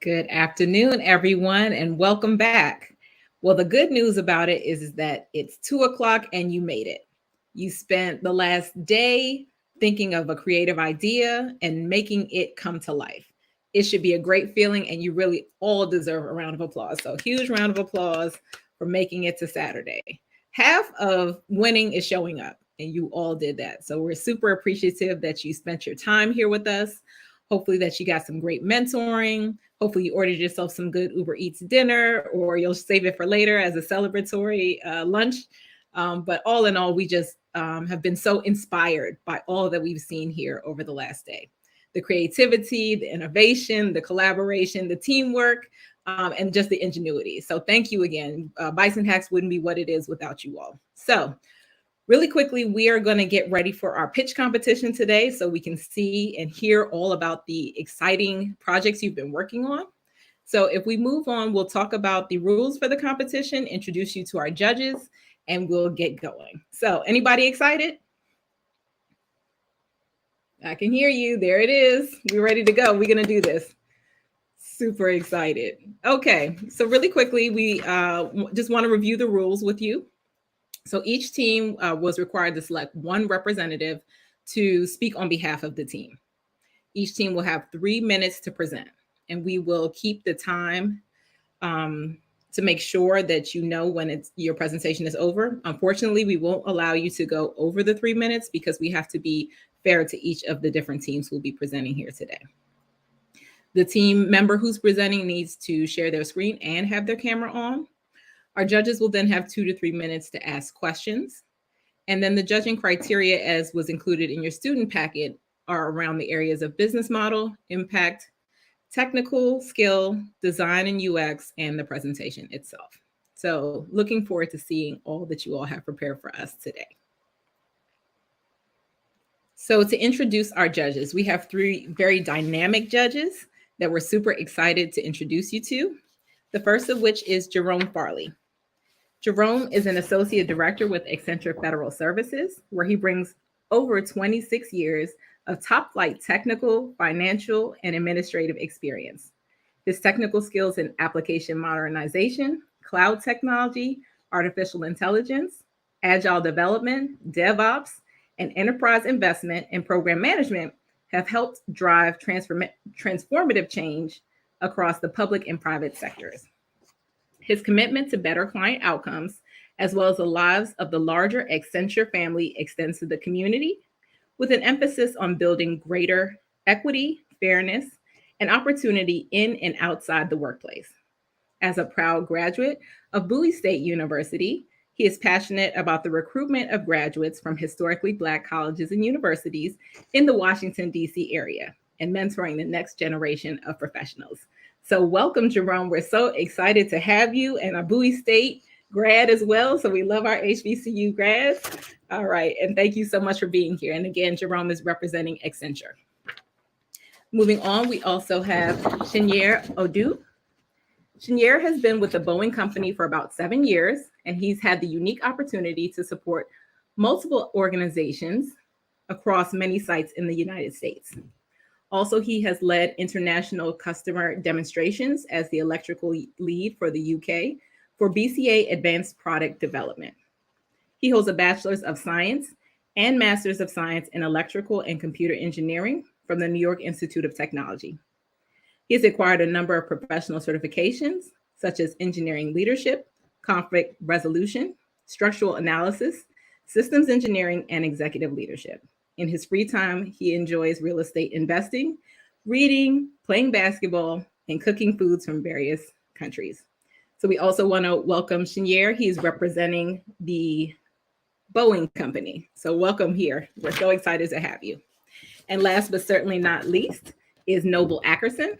Good afternoon, everyone, and welcome back. Well, the good news about it is that it's 2 o'clock and you made it. You spent the last day thinking of a creative idea and making it come to life. It should be a great feeling, and you really all deserve a round of applause. So, huge round of applause for making it to Saturday. Half of winning is showing up, and you all did that. So, we're super appreciative that you spent your time here with us. Hopefully, that you got some great mentoring. Hopefully, you ordered yourself some good Uber Eats dinner, or you'll save it for later as a celebratory lunch. But all in all, we just have been so inspired by all that we've seen here over the last day. The creativity, the innovation, the collaboration, the teamwork, and just the ingenuity. So thank you again. Bison Hacks wouldn't be what it is without you all. So really quickly, we are going to get ready for our pitch competition today so we can see and hear all about the exciting projects you've been working on. So if we move on, we'll talk about the rules for the competition, introduce you to our judges, and we'll get going. So anybody excited? I can hear you. There it is. We're ready to go. We're going to do this. Super excited. Okay, so really quickly, we just want to review the rules with you. So each team was required to select one representative to speak on behalf of the team. Each team will have 3 minutes to present, and we will keep the time to make sure that you know when your presentation is over. Unfortunately, we won't allow you to go over the 3 minutes because we have to be fair to each of the different teams who will be presenting here today. The team member who's presenting needs to share their screen and have their camera on. Our judges will then have 2 to 3 minutes to ask questions. And then the judging criteria, as was included in your student packet, are around the areas of business model, impact, technical skill, design and UX, and the presentation itself. So looking forward to seeing all that you all have prepared for us today. So to introduce our judges, we have 3 very dynamic judges that we're super excited to introduce you to. The first of which is Jerome Farley. Jerome is an associate director with Accenture Federal Services, where he brings over 26 years of top flight technical, financial, and administrative experience. His technical skills in application modernization, cloud technology, artificial intelligence, agile development, DevOps, and enterprise investment and program management have helped drive transformative change across the public and private sectors. His commitment to better client outcomes, as well as the lives of the larger Accenture family, extends to the community, with an emphasis on building greater equity, fairness, and opportunity in and outside the workplace. As a proud graduate of Bowie State University, he is passionate about the recruitment of graduates from historically Black colleges and universities in the Washington, D.C. area and mentoring the next generation of professionals. So welcome, Jerome. We're so excited to have you, and a Bowie State grad as well. So we love our HBCU grads. All right, and thank you so much for being here. And again, Jerome is representing Accenture. Moving on, we also have Chenier Odu. Chenier has been with the Boeing Company for about 7 years, and he's had the unique opportunity to support multiple organizations across many sites in the United States. Also, he has led international customer demonstrations as the electrical lead for the UK for BCA Advanced Product Development. He holds a Bachelor's of Science and Master's of Science in Electrical and Computer Engineering from the New York Institute of Technology. He has acquired a number of professional certifications, such as engineering leadership, conflict resolution, structural analysis, systems engineering, and executive leadership. In his free time, he enjoys real estate investing, reading, playing basketball, and cooking foods from various countries. So we also want to welcome Chenier. He's representing the Boeing Company. So welcome here. We're so excited to have you. And last but certainly not least is Noble Ackerson.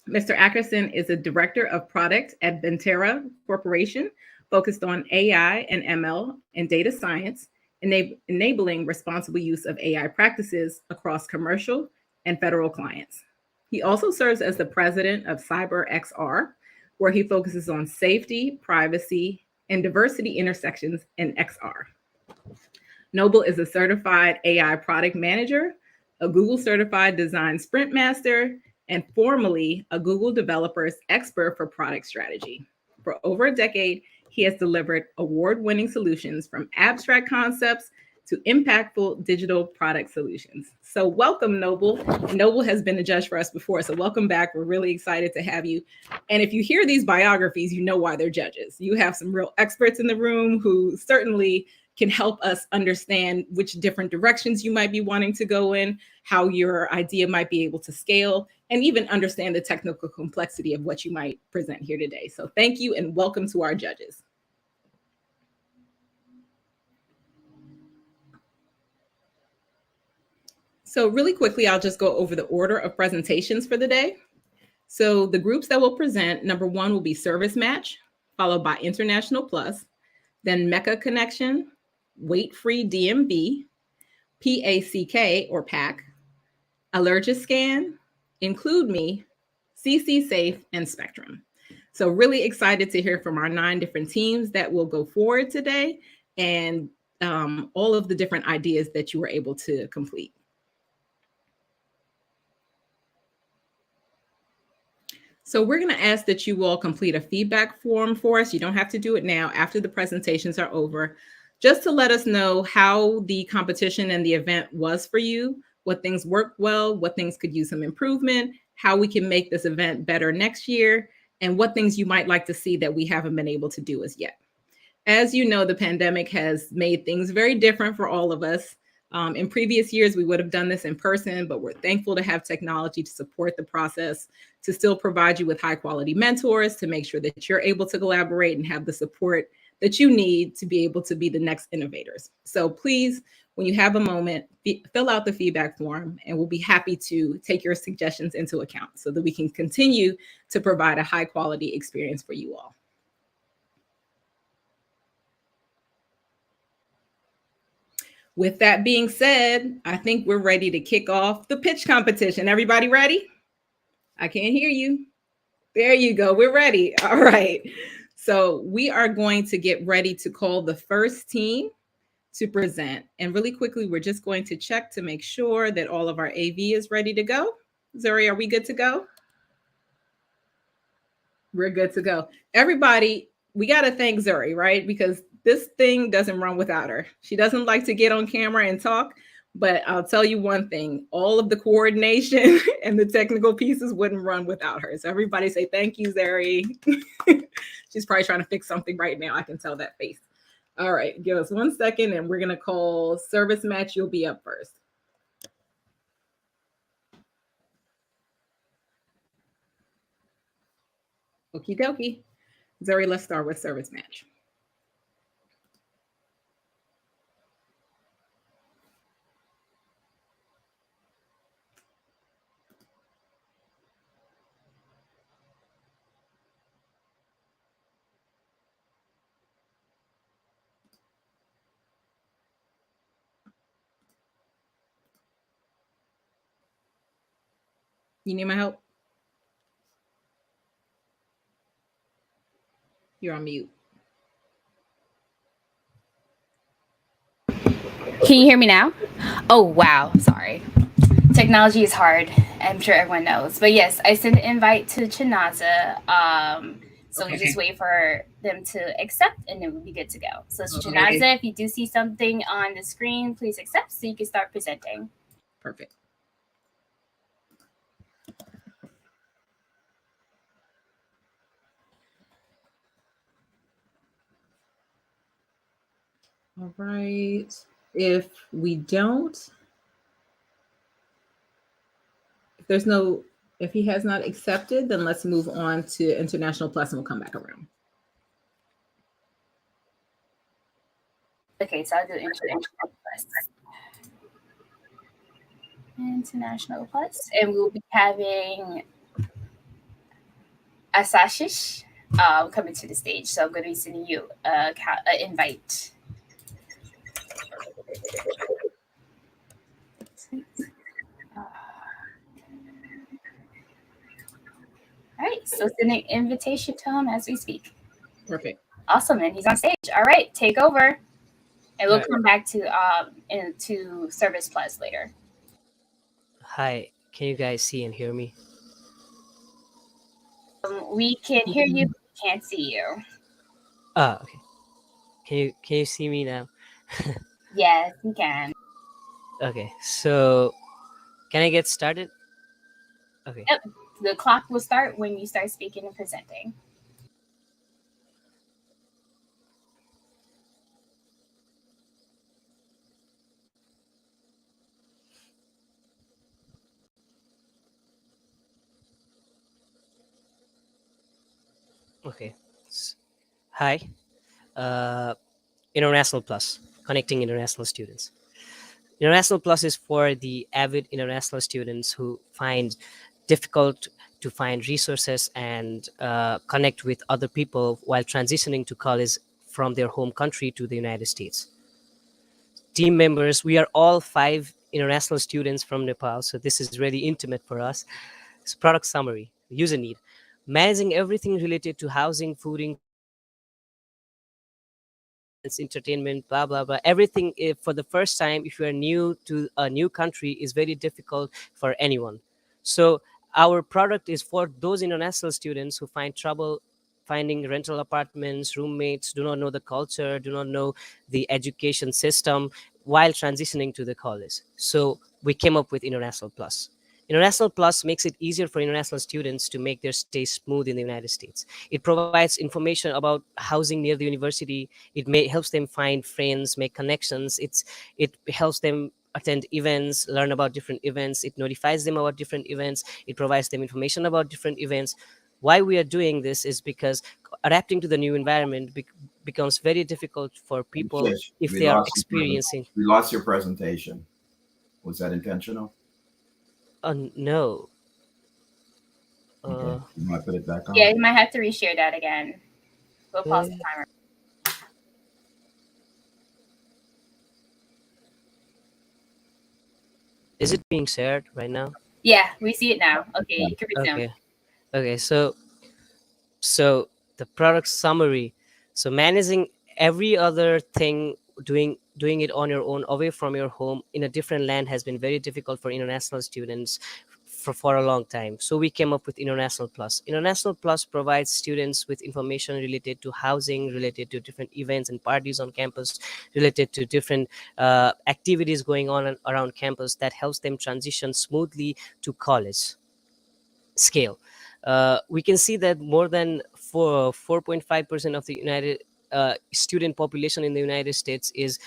Mr. Ackerson is a director of product at Venterra Corporation, focused on AI and ML and data science, enabling responsible use of AI practices across commercial and federal clients. He also serves as the president of CyberXR, where he focuses on safety, privacy, and diversity intersections in XR. Noble is a certified AI product manager, a Google certified design sprint master, and formerly a Google developers expert for product strategy. For over a decade, he has delivered award-winning solutions from abstract concepts to impactful digital product solutions. So welcome, Noble. And Noble has been a judge for us before, so welcome back. We're really excited to have you. And if you hear these biographies, you know why they're judges. You have some real experts in the room who certainly can help us understand which different directions you might be wanting to go in, how your idea might be able to scale, and even understand the technical complexity of what you might present here today. So thank you and welcome to our judges. So really quickly, I'll just go over the order of presentations for the day. So the groups that will present, number one will be Service Match, followed by International Plus, then Mecca Connection, Weight-Free DMB, PACK or PAC, Allergic Scan, Include Me, CC Safe, and Spectrum. So really excited to hear from our 9 different teams that will go forward today and all of the different ideas that you were able to complete. So we're going to ask that you all complete a feedback form for us. You don't have to do it now after the presentations are over, just to let us know how the competition and the event was for you, what things worked well, what things could use some improvement, how we can make this event better next year, and what things you might like to see that we haven't been able to do as yet. As you know, the pandemic has made things very different for all of us. In previous years, we would have done this in person, but we're thankful to have technology to support the process, to still provide you with high quality mentors, to make sure that you're able to collaborate and have the support that you need to be able to be the next innovators. So please, when you have a moment, fill out the feedback form and we'll be happy to take your suggestions into account so that we can continue to provide a high quality experience for you all. With that being said, I think we're ready to kick off the pitch competition. Everybody ready? I can't hear you. There you go. We're ready. All right. So we are going to get ready to call the first team to present. And really quickly, we're just going to check to make sure that all of our AV is ready to go. Zuri, are we good to go? We're good to go. Everybody, we got to thank Zuri, right? Because this thing doesn't run without her. She doesn't like to get on camera and talk, but I'll tell you one thing, all of the coordination and the technical pieces wouldn't run without her. So everybody say, thank you, Zuri. She's probably trying to fix something right now. I can tell that face. All right, give us 1 second and we're gonna call Service Match. You'll be up first. Okie dokie. Zuri, let's start with Service Match. You need my help? You're on mute. Can you hear me now? Oh, wow. Sorry. Technology is hard. I'm sure everyone knows. But yes, I sent an invite to Chinaza. So we just wait for them to accept and then we'll be good to go. So Chinaza, if you do see something on the screen, please accept so you can start presenting. Perfect. All right. If we don't, if he has not accepted, then let's move on to International Plus and we'll come back around. Okay, so I'll do International Plus. International Plus. And we'll be having Asashish coming to the stage. So I'm going to be sending you an invite. All right, so sending an invitation to him as we speak. Perfect. Awesome, and he's on stage. All right, take over, and we'll come back to into Service Plus later. Hi, can you guys see and hear me? We can hear you, but we can't see you. Ah, okay. Can you see me now? Yes, we can. Okay, so can I get started? Okay. Yep. The clock will start when you start speaking and presenting. Okay. Hi. Uh, International Plus, connecting international students. International Plus is for the avid international students who find difficult to find resources and connect with other people while transitioning to college from their home country to the United States. Team members, we are all 5 international students from Nepal, so this is really intimate for us. So product summary, user need. Managing everything related to housing, fooding, entertainment, blah blah blah, everything. If for the first time, if you are new to a new country, is very difficult for anyone. So our product is for those international students who find trouble finding rental apartments, roommates, do not know the culture, do not know the education system while transitioning to the college. So we came up with International Plus. International Plus makes it easier for international students to make their stay smooth in the United States. It provides information about housing near the university. Helps them find friends, make connections. It helps them attend events, learn about different events. It notifies them about different events. It provides them information about different events. Why we are doing this is because adapting to the new environment becomes very difficult for Hey, people Shish, if they are experiencing. we lost your presentation. Was that intentional? No. Okay, Uh, you might put it back Yeah, on. you might have to reshare that again. We'll pause the timer. is it being shared right now? Yeah, we see it now. Okay, you can resume. Okay. Okay. So the product summary. So managing every other thing, doing it on your own away from your home in a different land has been very difficult for international students for a long time. So we came up with International Plus. International Plus provides students with information related to housing, related to different events and parties on campus, related to different activities going on around campus that helps them transition smoothly to college scale. We can see that more than 4.5% of the United student population in the United States is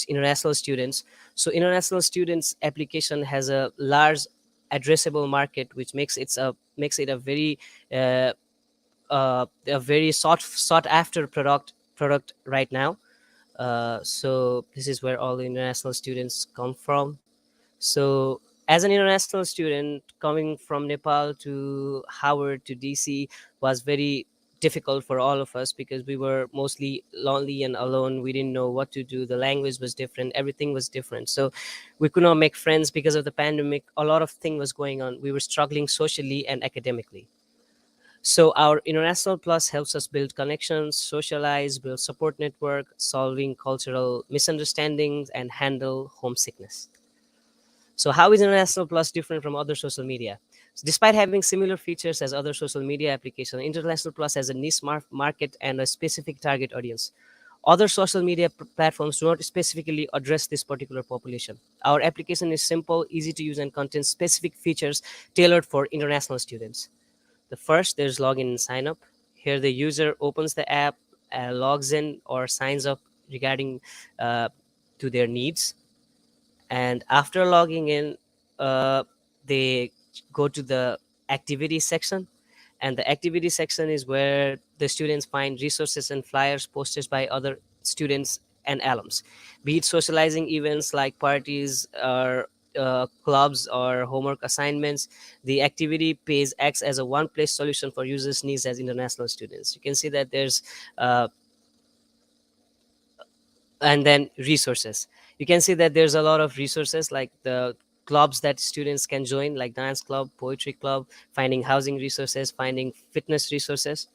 international students. So international students application has a large addressable market, which makes it uh, a very sought after product right now. So this is where all the international students come from. So, as an international student coming from Nepal to Howard to DC was very difficult for all of us because we were mostly lonely and alone. We didn't know what to do. The language was different. Everything was different. So, we could not make friends because of the pandemic. A lot of things was going on. We were struggling socially and academically. So our International Plus helps us build connections, socialize, build support network, solving cultural misunderstandings, and handle homesickness. So, how is International Plus different from other social media? So despite having similar features as other social media applications, International Plus has a niche market and a specific target audience. Other social media platforms do not specifically address this particular population. Our application is simple, easy to use, and contains specific features tailored for international students. The first, there's login and sign up. Here, the user opens the app, logs in, or signs up regarding to their needs, and after logging in, they go to the activity section, and the activity section is where the students find resources and flyers posted by other students and alums, be it socializing events like parties or clubs or homework assignments. The activity page acts as a one place solution for users needs as international students. You can see that there's and then resources. You can see that there's a lot of resources like the clubs that students can join, like dance club, poetry club, finding housing resources, finding fitness resources,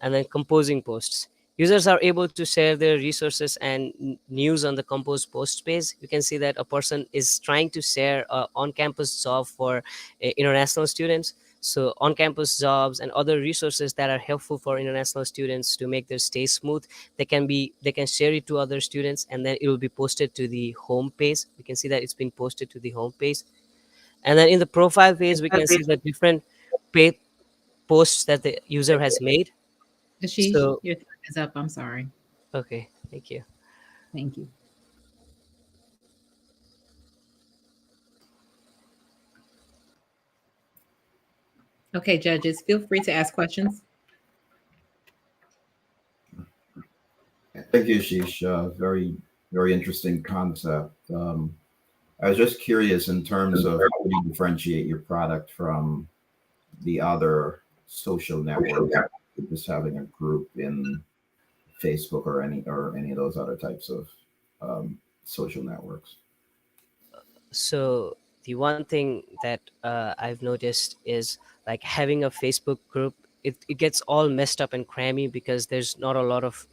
and then composing posts. Users are able to share their resources and news on the compose post page. You can see that a person is trying to share on campus job for international students. So on-campus jobs and other resources that are helpful for international students to make their stay smooth, they can share it to other students, and then it will be posted to the home page. We can see that it's been posted to the home page, and then in the profile page we can see the different pay posts that the user has made. Ashish, So your time is up. I'm sorry. okay, thank you. Thank you. Okay, judges, feel free to ask questions. Thank you, Ashish. Very, very interesting concept. I was just curious in terms of how do you differentiate your product from the other social networks, just having a group in Facebook or any of those other types of social networks. So the one thing that I've noticed is like having a Facebook group, it gets all messed up and crammy because there's not a lot of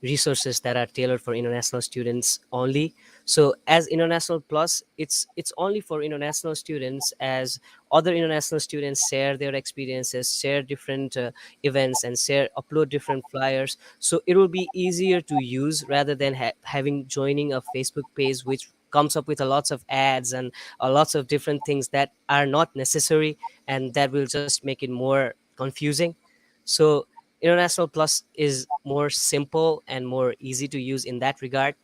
resources that are tailored for international students only. So as international plus, it's only for international students, as other international students share their experiences, share different events, and share upload different flyers. So it will be easier to use rather than having joining a Facebook page which comes up with a lots of ads and lots of different things that are not necessary, and that will just make it more confusing. So international plus is more simple and more easy to use in that regard,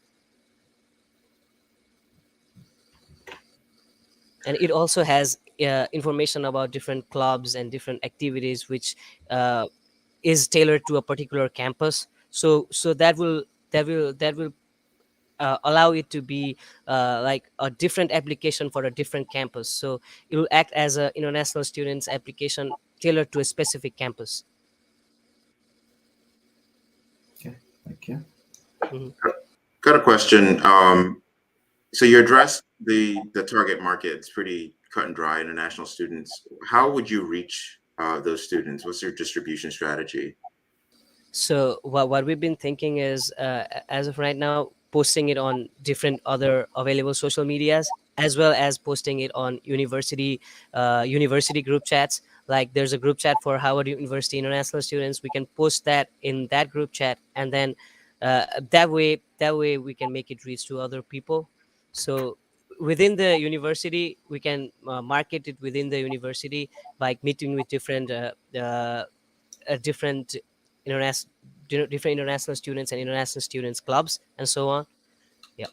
and it also has information about different clubs and different activities which uh, is tailored to a particular campus. So that will allow it to be like a different application for a different campus. So it will act as a international students application tailored to a specific campus. Okay, thank you. Mhm. Got a question. So you addressed the target market. It's pretty cut and dry, international students. How would you reach those students? What's your distribution strategy? So what we've been thinking is as of right now, posting it on different other available social medias, as well as posting it on university group chats. Like there's a group chat for Howard University international students. We can post that in that group chat, and then that way we can make it reach to other people. So within the university we can market it within the university by meeting with different international different international students and international students clubs and so on. Yeah.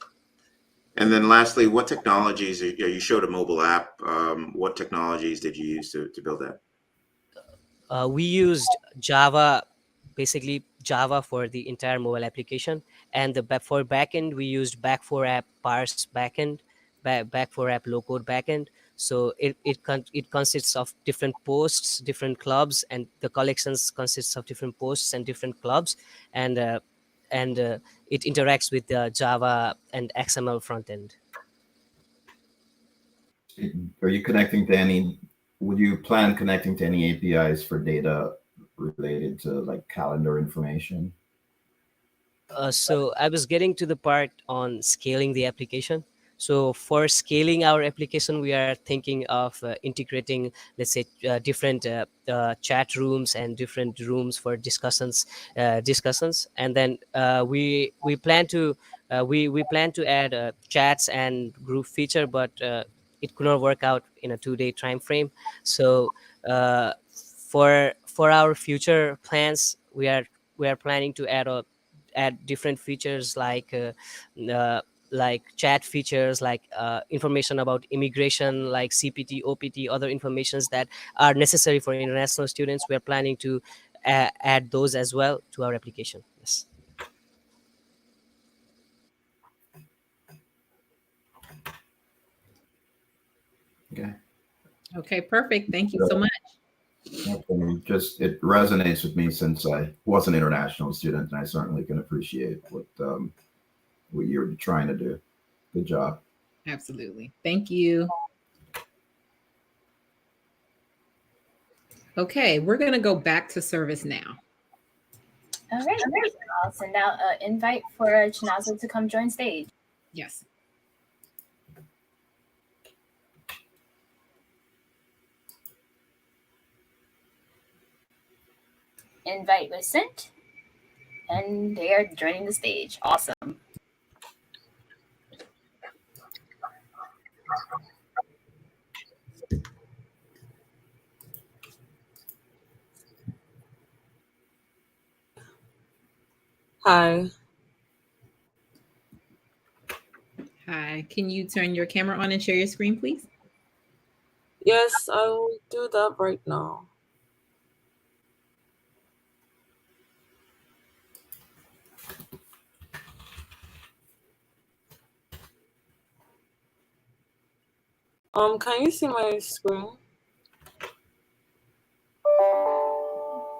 And then lastly, what technologies, you showed a mobile app. What technologies did you use to build that? We used Java, basically Java for the entire mobile application, and for backend we used back4app parse backend, back4app low code backend. So it consists of different posts, different clubs, and the collections consists of different posts and different clubs, and it interacts with the Java and XML front end. Are you connecting to any? Would you plan connecting to any APIs for data related to like calendar information? So I was getting to the part on scaling the application. So for scaling our application, we are thinking of integrating, let's say, different chat rooms and different rooms for discussions, and then we plan to we plan to add chats and group feature, but it could not work out in a 2-day time frame. So for our future plans, we are planning to add different features like chat features, like information about immigration, like CPT, OPT, other informations that are necessary for international students. We are planning to add those as well to our application. Yes. Okay. Okay, perfect. Thank you so much. Just it resonates with me since I was an international student, and I certainly can appreciate what you're trying to do. Good job. Absolutely. Thank you. Okay, we're going to go back to service now. All right. I'll send out an invite for Chinaza to come join stage. Yes. invite was sent, and they are joining the stage. Awesome. Hi. Hi. Can you turn your camera on and share your screen, please? Yes, I will do that right now. Can you see my screen?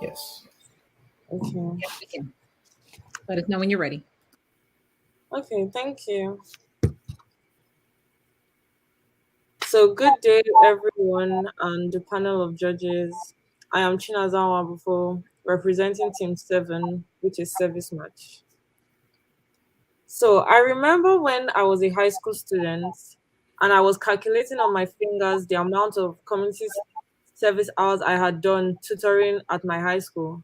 Yes. Okay. Yes, we can. Let us know when you're ready. Okay, thank you. So good day, everyone, and the panel of judges. I am Chinazawa Bufo, representing Team 7, which is Service Match. So I remember when I was a high school student and I was calculating on my fingers the amount of community service hours I had done tutoring at my high school.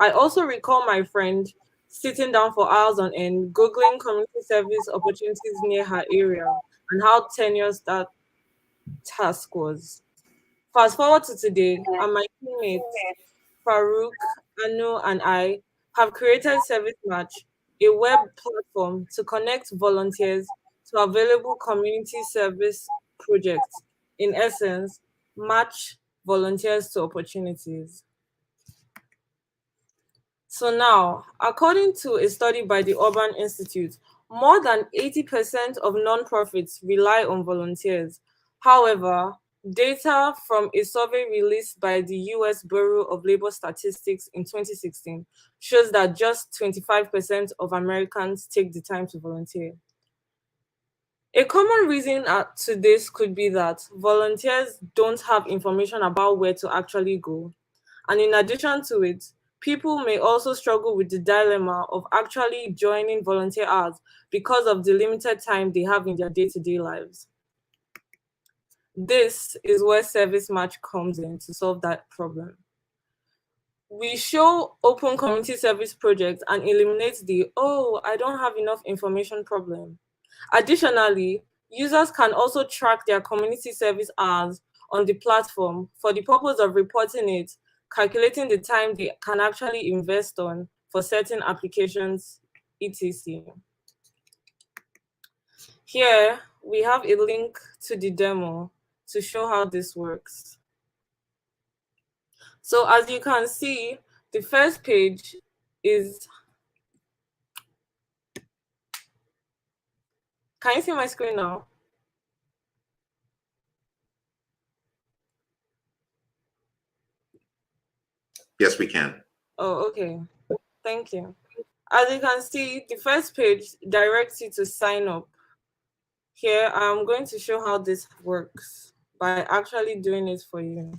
I also recall my friend sitting down for hours on end, Googling community service opportunities near her area and how tenuous that task was. Fast forward to today, and my teammates, Farouk, Anu, and I have created Service Match, a web platform to connect volunteers to available community service projects. In essence, match volunteers to opportunities. So now, according to a study by the Urban Institute, more than 80% of nonprofits rely on volunteers. However, data from a survey released by the US Bureau of Labor Statistics in 2016 shows that just 25% of Americans take the time to volunteer. A common reason to this could be that volunteers don't have information about where to actually go. And in addition to it, people may also struggle with the dilemma of actually joining volunteer hours because of the limited time they have in their day-to-day lives. This is where Service Match comes in to solve that problem. We show open community service projects and eliminate the, oh, I don't have enough information problem. Additionally, users can also track their community service hours on the platform for the purpose of reporting it, calculating the time they can actually invest on for certain applications, etc. Here, we have a link to the demo to show how this works. So as you can see, the first page is, can you see my screen now? Yes, we can. Oh, okay. Thank you. As you can see, the first page directs you to sign up. Here, I'm going to show how this works by actually doing it for you.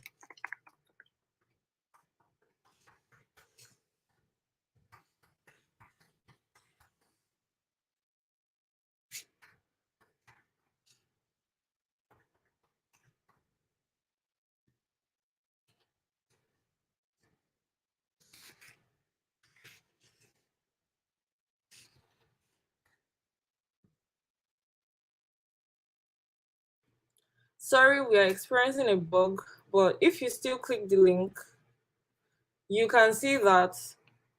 Sorry, we are experiencing a bug, but if you still click the link, you can see that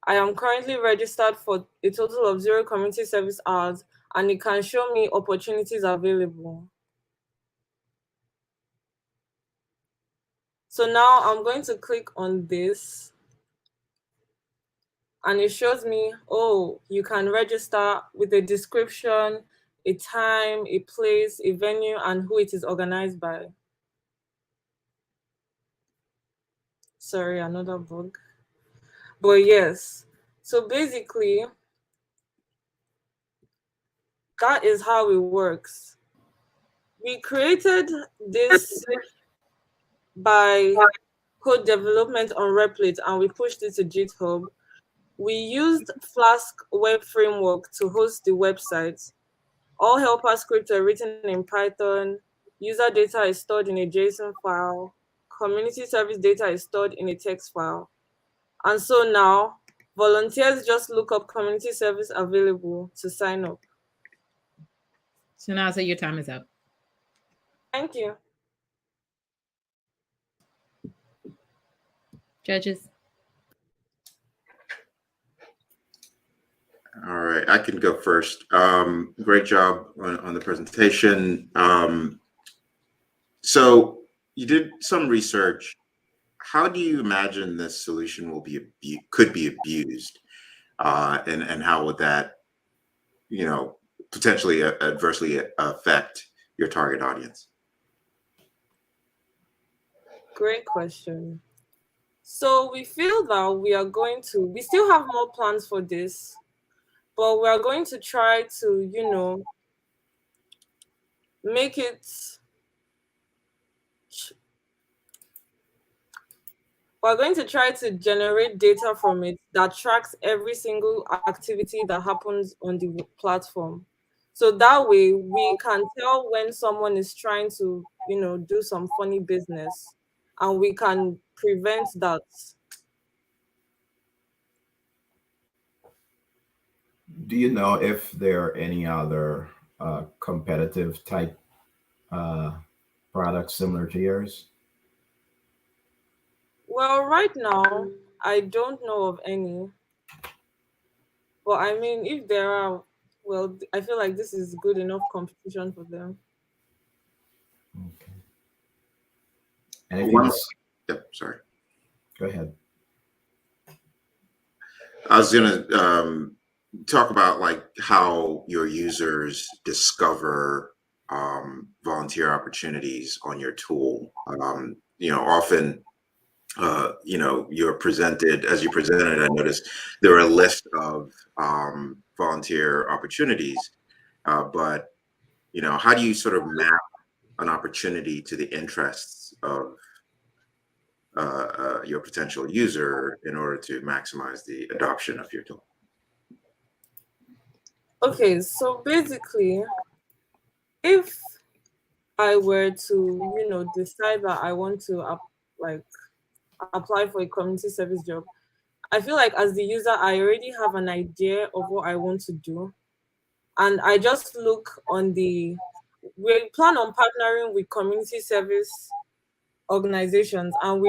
I am currently registered for a total of 0 community service hours, and it can show me opportunities available. So now I'm going to click on this, and it shows me, oh, you can register with a description, a time, a place, a venue, and who it is organized by. Sorry, another bug. But yes, so basically, that is how it works. We created this by code development on Replit, and we pushed it to GitHub. We used Flask web framework to host the website. All helper scripts are written in Python. User data is stored in a JSON file. Community service data is stored in a text file. And so now volunteers just look up community service available to sign up. Shanaza, your time is up. Thank you. Judges. All right, I can go first. Great job on the presentation. So you did some research. How do you imagine this solution will could be abused, and how would that, potentially adversely affect your target audience? Great question. So we feel that we still have more plans for this, but we are going to try to, make it, we're going to try to generate data from it that tracks every single activity that happens on the platform. So that way we can tell when someone is trying to, do some funny business, and we can prevent that. Do you know if there are any other competitive type products similar to yours? Well, right now, I don't know of any. But I mean, if there are, well, I feel like this is good enough competition for them. Okay. And if you One, just yep, sorry. go ahead. I was gonna talk about like how your users discover volunteer opportunities on your tool. Often you're presented, as you presented, I noticed there are a list of volunteer opportunities, but how do you sort of map an opportunity to the interests of your potential user in order to maximize the adoption of your tool? Okay, so basically, if I were to, decide that I want to like apply for a community service job, I feel like as the user, I already have an idea of what I want to do. And I just look on we plan on partnering with community service organizations, and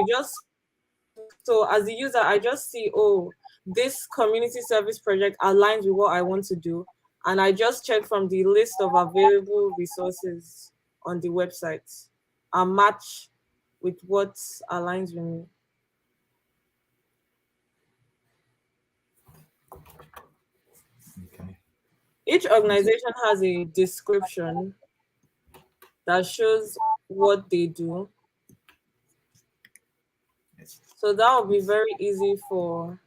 so as the user, I just see, oh, this community service project aligns with what I want to do. And I just check from the list of available resources on the website and match with what aligns with me. Okay. Each organization has a description that shows what they do. So that will be very easy for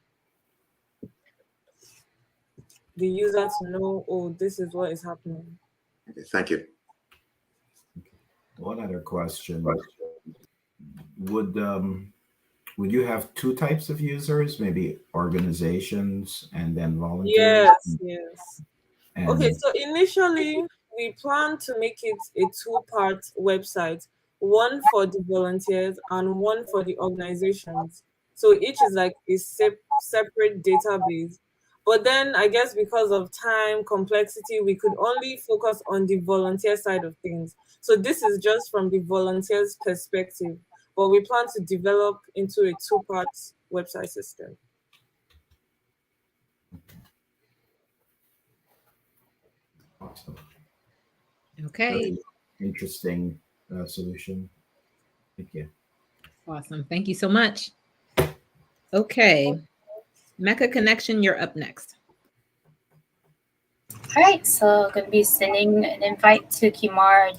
the user to know, oh, this is what is happening. Okay, thank you. One other question. Would you have two types of users, maybe organizations and then volunteers? Yes. And Okay, so initially we plan to make it a two-part website, one for the volunteers and one for the organizations. So each is like a separate database. But then I guess because of time, complexity, we could only focus on the volunteer side of things. So this is just from the volunteers' perspective, but we plan to develop into a two-part website system. awesome. Okay. Very interesting solution. Thank you. Awesome. Thank you so much. Okay. Mecca Connection, you're up next. All right, so I'm going to be sending an invite to Kimar.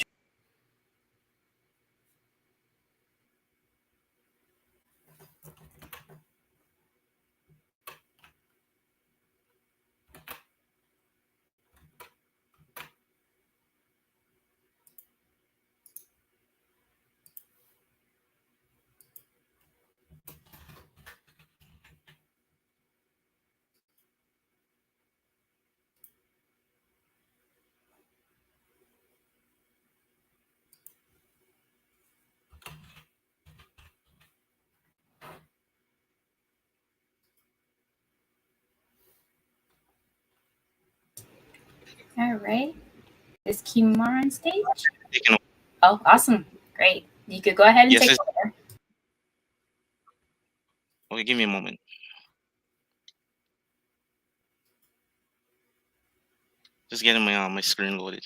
All right. Is Kimar on stage? Taking Oh, awesome. Great. You could go ahead and Yes, take it's- over. Okay, give me a moment. Just getting my screen loaded.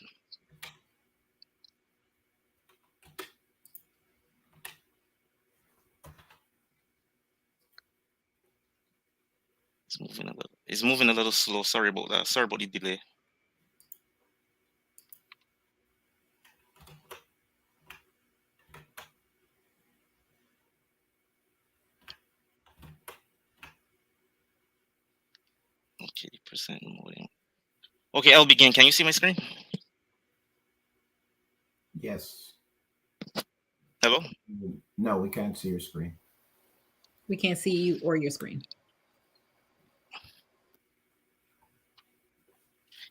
It's moving a little slow. Sorry about that. Sorry about the delay. Okay, percent loading. Okay, I'll begin. Can you see my screen? Yes. Hello? No, we can't see your screen. We can't see you or your screen.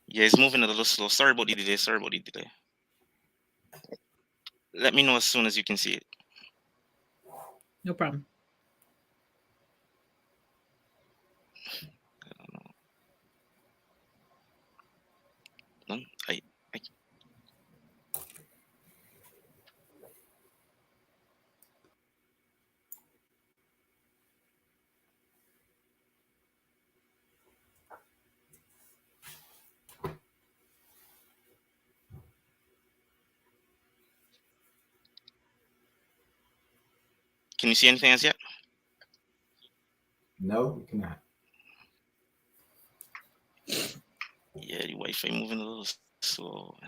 Yeah, it's moving a little slow. Sorry about the delay. Sorry about the delay. Let me know as soon as you can see it. No problem. No, I Can you see anything as yet? No, we cannot. Yeah, the Wi-Fi moving a little slow. I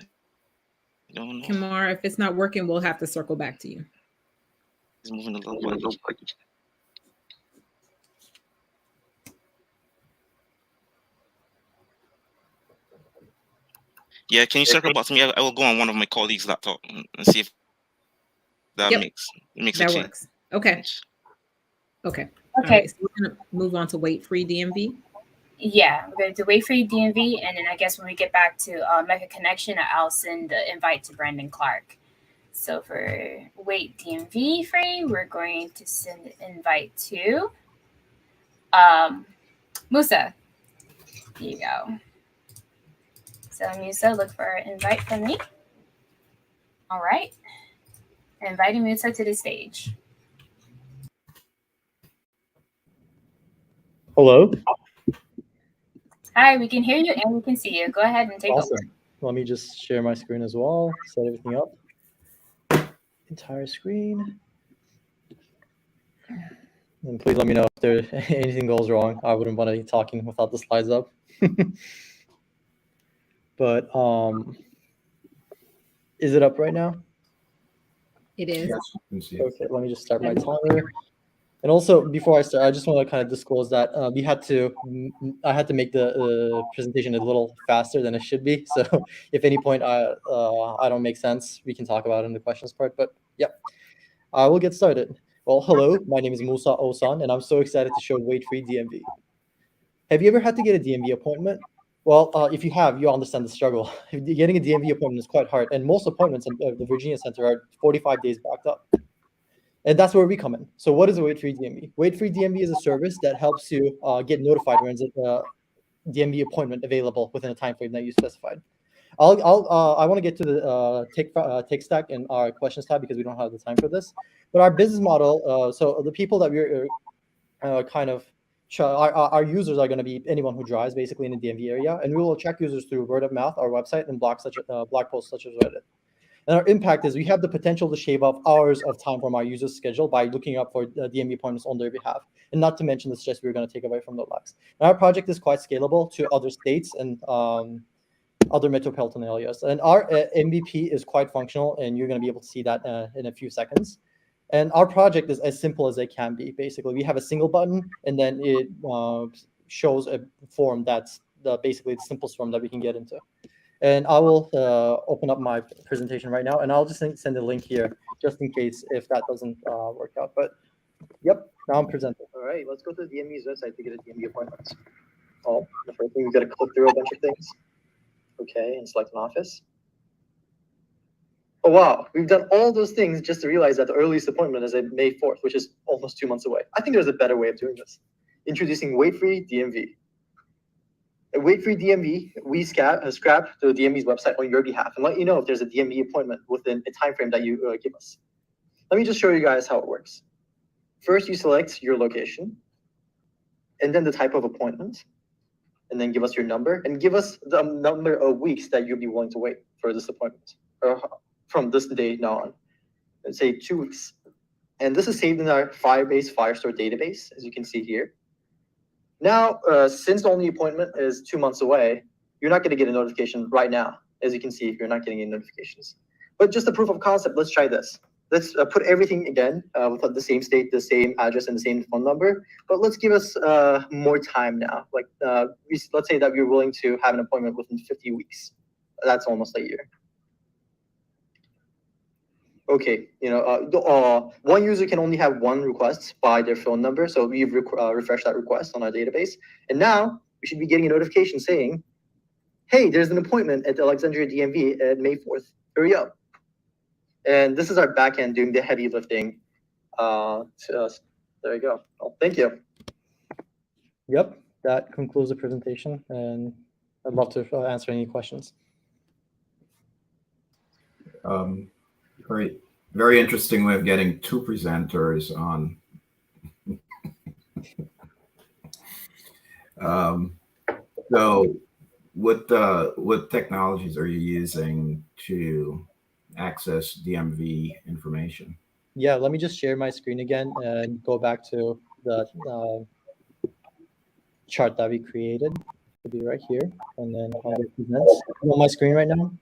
don't know. Kamar, if it's not working, we'll have to circle back to you. It's moving a little bit. Yeah, can you circle back to me? I will go on one of my colleagues' laptop and see if that Yep. makes a That change. works. Okay. Okay. All right. So we're going to move on to weight-free DMV. Yeah, we're going to do weight-free DMV, and then I guess when we get back to Mega Connection, I'll send the invite to Brandon Clark. So for weight DMV free, we're going to send the invite to Musa. Here you go. So Musa, look for an invite from me. All right. Inviting Musa to the stage. Hello. Hi, we can hear you and we can see you. Go ahead and take over. Let me just share my screen as well, set everything up. Entire screen. And please let me know if there anything goes wrong. I wouldn't want to be talking without the slides up. But is it up right now? It is. Yes, you can see it. Okay, let me just start my timer. And also, before I start, I just want to kind of disclose that I had to make the presentation a little faster than it should be. So if any point I don't make sense, we can talk about it in the questions part. But yeah, I will get started. Well, hello, my name is Musa Osan, and I'm so excited to show weight-free DMV. Have you ever had to get a DMV appointment? Well, if you have, you understand the struggle. Getting a DMV appointment is quite hard, and most appointments in the Virginia Center are 45 days backed up. And that's where we come in. So what is a weight-free DMV? Weight-free DMV is a service that helps you get notified when there's a DMV appointment available within a time frame that you specified. I want to get to the tech stack in our questions tab because we don't have the time for this. But our business model, so the people that we're our users are going to be anyone who drives basically in the DMV area, and we will attract users through word of mouth, our website, and blog posts such as Reddit. And our impact is we have the potential to shave off hours of time from our users' schedule by looking up for DMV appointments on their behalf, and not to mention the stress we're going to take away from the lives. And our project is quite scalable to other states and other metropolitan areas. And our MVP is quite functional, and you're going to be able to see that in a few seconds. And our project is as simple as it can be. Basically, we have a single button, and then it shows a form that's basically the simplest form that we can get into. And I will open up my presentation right now, and I'll just send a link here just in case if that doesn't work out. But yep, now I'm presenting. All right, let's go to the DMV's website to get a DMV appointment. Oh, the first thing, we've got to click through a bunch of things. Okay, and select an office. Oh, wow, we've done all those things just to realize that the earliest appointment is May 4th, which is almost 2 months away. I think there's a better way of doing this. Introducing weight-free DMV. wait for your DMV. We scrap the DMV's website on your behalf and let you know if there's a DMV appointment within a time frame that you give us. Let me just show you guys how it works. First, you select your location, and then the type of appointment, and then give us your number, and give us the number of weeks that you'd be willing to wait for this appointment, or from this day now on. Let's say 2 weeks. And this is saved in our Firebase Firestore database, as you can see here. Now, since the only appointment is 2 months away, you're not going to get a notification right now. As you can see, you're not getting any notifications. But just a proof of concept, let's try this. Let's put everything again with the same state, the same address, and the same phone number. But let's give us more time now. Like, let's say that we're willing to have an appointment within 50 weeks. That's almost a year. Okay, one user can only have one request by their phone number, so we've refreshed that request on our database, and now we should be getting a notification saying, "Hey, there's an appointment at the Alexandria DMV at May 4th. Hurry up!" And this is our backend doing the heavy lifting. There you go. Well, thank you. Yep, that concludes the presentation, and I'd love to answer any questions. Very, very interesting way of getting two presenters on. So what technologies are you using to access DMV information? Yeah, let me just share my screen again and go back to the chart that we created. It'll be right here, and then how it presents. On my screen right now.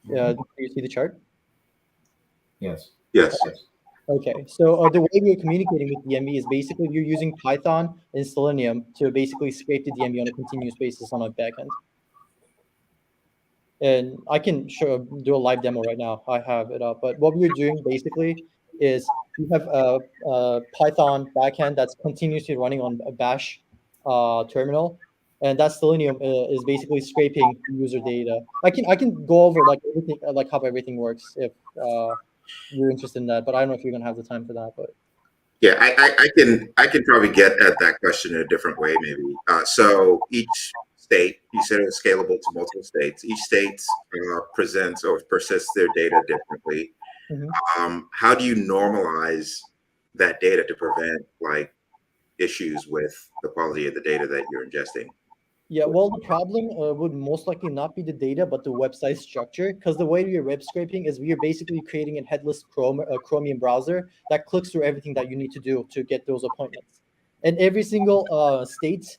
Do you see the chart? Yes. Yes. Okay, so the way we're communicating with DMV is basically you're using Python and Selenium to basically scrape the DMV on a continuous basis on our backend. And I can do a live demo right now. I have it up. But what we're doing basically is we have a Python backend that's continuously running on a Bash terminal. And that Selenium is basically scraping user data. I can go over like everything, like how everything works if you're interested in that, but I don't know if you're gonna have the time for that. But yeah, I can probably get at that question in a different way, maybe. So each state, you said it was scalable to multiple states. Each state presents or persists their data differently. Mm-hmm. How do you normalize that data to prevent like issues with the quality of the data that you're ingesting? Yeah, well, the problem would most likely not be the data, but the website structure. Because the way we are web scraping is we are basically creating a headless Chromium browser that clicks through everything that you need to do to get those appointments. And every single state,